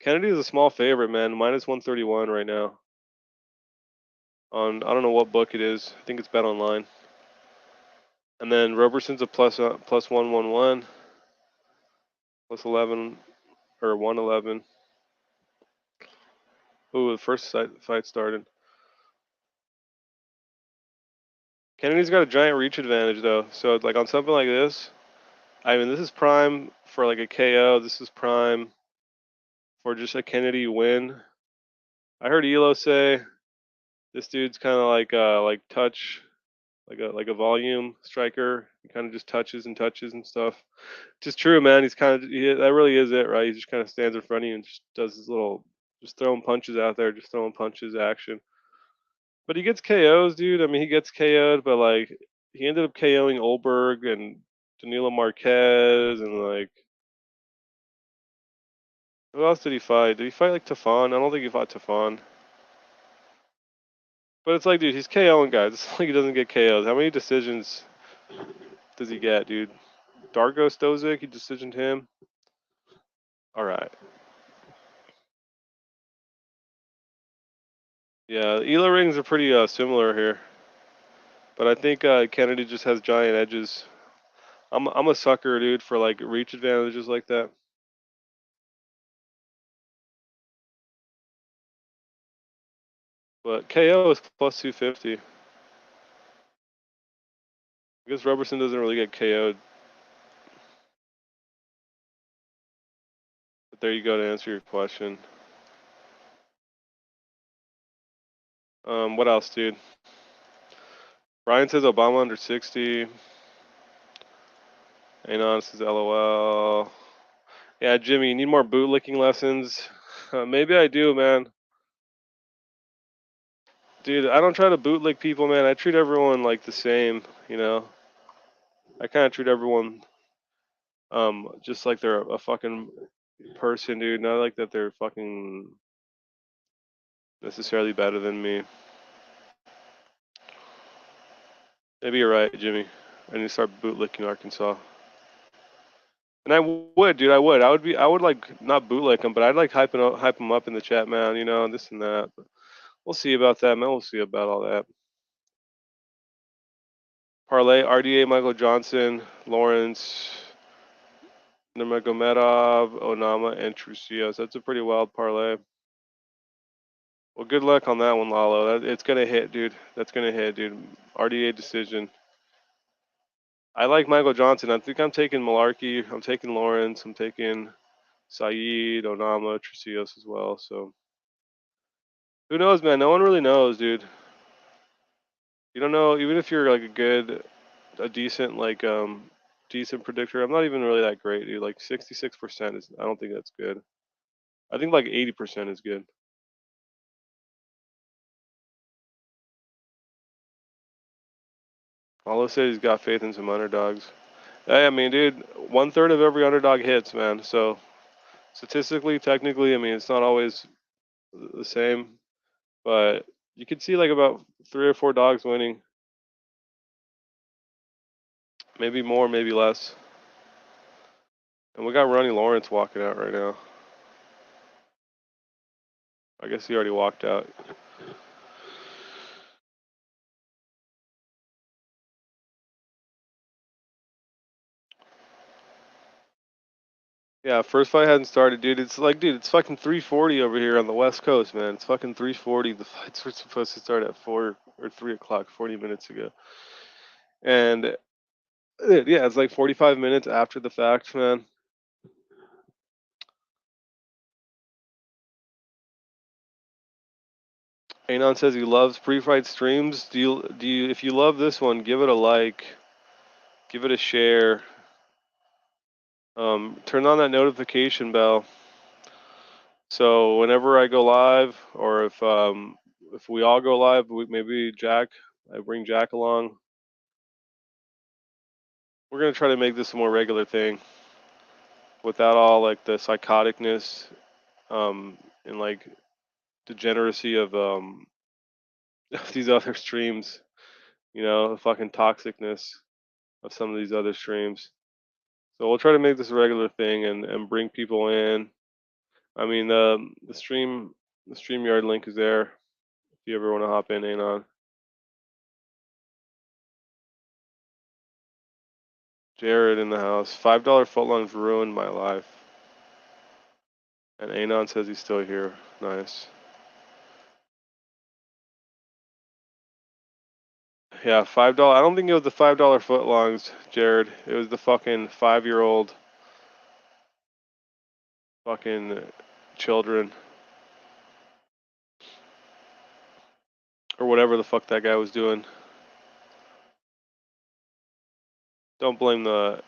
Kennedy is a small favorite, man. Minus 131 right now. On I don't know what book it is. I think it's Bet Online. And then Roberson's a plus 111, plus 11 or 111. Ooh, the first fight started. Kennedy's got a giant reach advantage though. So like on something like this, I mean this is prime for like a KO. This is prime for just a Kennedy win. I heard Elo say this dude's kind of like touch, like a volume striker. He kind of just touches and touches and stuff. Just true, man. That really is it, right? He just kind of stands in front of you and just does his little, just throwing punches out there, just throwing punches action. But he gets KOs, dude. I mean, he gets KO'd, but like he ended up KOing Olberg and Danilo Marquez and like who else did he fight? Did he fight like Tafon? I don't think he fought Tafon. But it's like, dude, he's KOing guys. It's like he doesn't get KOs. How many decisions does he get, dude? Dargo Stozic, he decisioned him. All right. Yeah, Elo ratings are pretty similar here, but I think Kennedy just has giant edges. I'm a sucker, dude, for like reach advantages like that. But KO is plus 250. I guess Roberson doesn't really get KO'd. But there you go to answer your question. What else, dude? Brian says Obama under 60. Anon says LOL. Yeah, Jimmy, you need more bootlicking lessons. Maybe I do, man. Dude, I don't try to bootlick people, man. I treat everyone like the same, you know. I kind of treat everyone just like they're a fucking person, dude. Not like that they're fucking necessarily better than me. Maybe you're right, Jimmy. I need to start bootlicking Arkansas. And I would, dude. I would like not bootlick them, but I'd like hype them up in the chat, man. You know, this and that. But we'll see about that, man. We'll see about all that. Parlay, RDA, Michael Johnson, Lawrence, Nurmagomedov, Onama, and Trucios. That's a pretty wild parlay. Well, good luck on that one, Lalo. It's gonna hit, dude. That's gonna hit, dude. RDA decision. I like Michael Johnson. I think I'm taking Malarkey. I'm taking Lawrence. I'm taking Saeed, Onama, Trucios as well. So who knows, man? No one really knows, dude. You don't know. Even if you're like a decent decent predictor. I'm not even really that great, dude. Like 66% is. I don't think that's good. I think like 80% is good. All I say he's got faith in some underdogs. Hey, I mean, dude, 1/3 of every underdog hits, man. So statistically, technically, I mean, it's not always the same, but you could see like about 3 or 4 dogs winning, maybe more, maybe less. And we got Ronnie Lawrence walking out right now. I guess he already walked out. Yeah, first fight hadn't started, dude. It's like, dude, it's fucking 3:40 over here on the West Coast, man. It's fucking 3:40. The fights were supposed to start at 4 or 3 o'clock, 40 minutes ago. And yeah, it's like 45 minutes after the fact, man. Anon says he loves pre-fight streams. Do you if you love this one, give it a like, give it a share. Turn on that notification bell. So whenever I go live, or if we all go live, maybe I bring Jack along. We're gonna try to make this a more regular thing, without all like the psychoticness, and like degeneracy of of these other streams. You know, the fucking toxicness of some of these other streams. So we'll try to make this a regular thing and bring people in. I mean, the StreamYard link is there if you ever want to hop in, Anon. Jared in the house. $5 footlongs ruined my life. And Anon says he's still here. Nice. Yeah, $5. I don't think it was the $5 footlongs, Jared. It was the fucking 5-year-old fucking children, or whatever the fuck that guy was doing. Don't blame the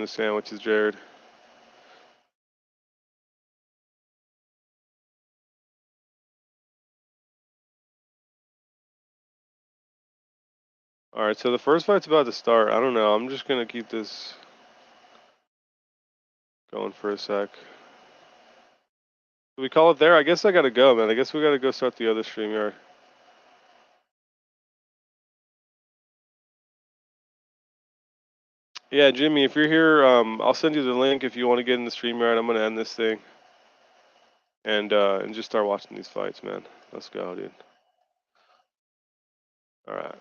sandwiches, Jared. All right, so the first fight's about to start. I don't know. I'm just gonna keep this going for a sec. Do we call it there? I guess I gotta go, man. I guess we gotta go start the other StreamYard. Yeah, Jimmy, if you're here, I'll send you the link if you want to get in the StreamYard. I'm gonna end this thing and just start watching these fights, man. Let's go, dude. All right.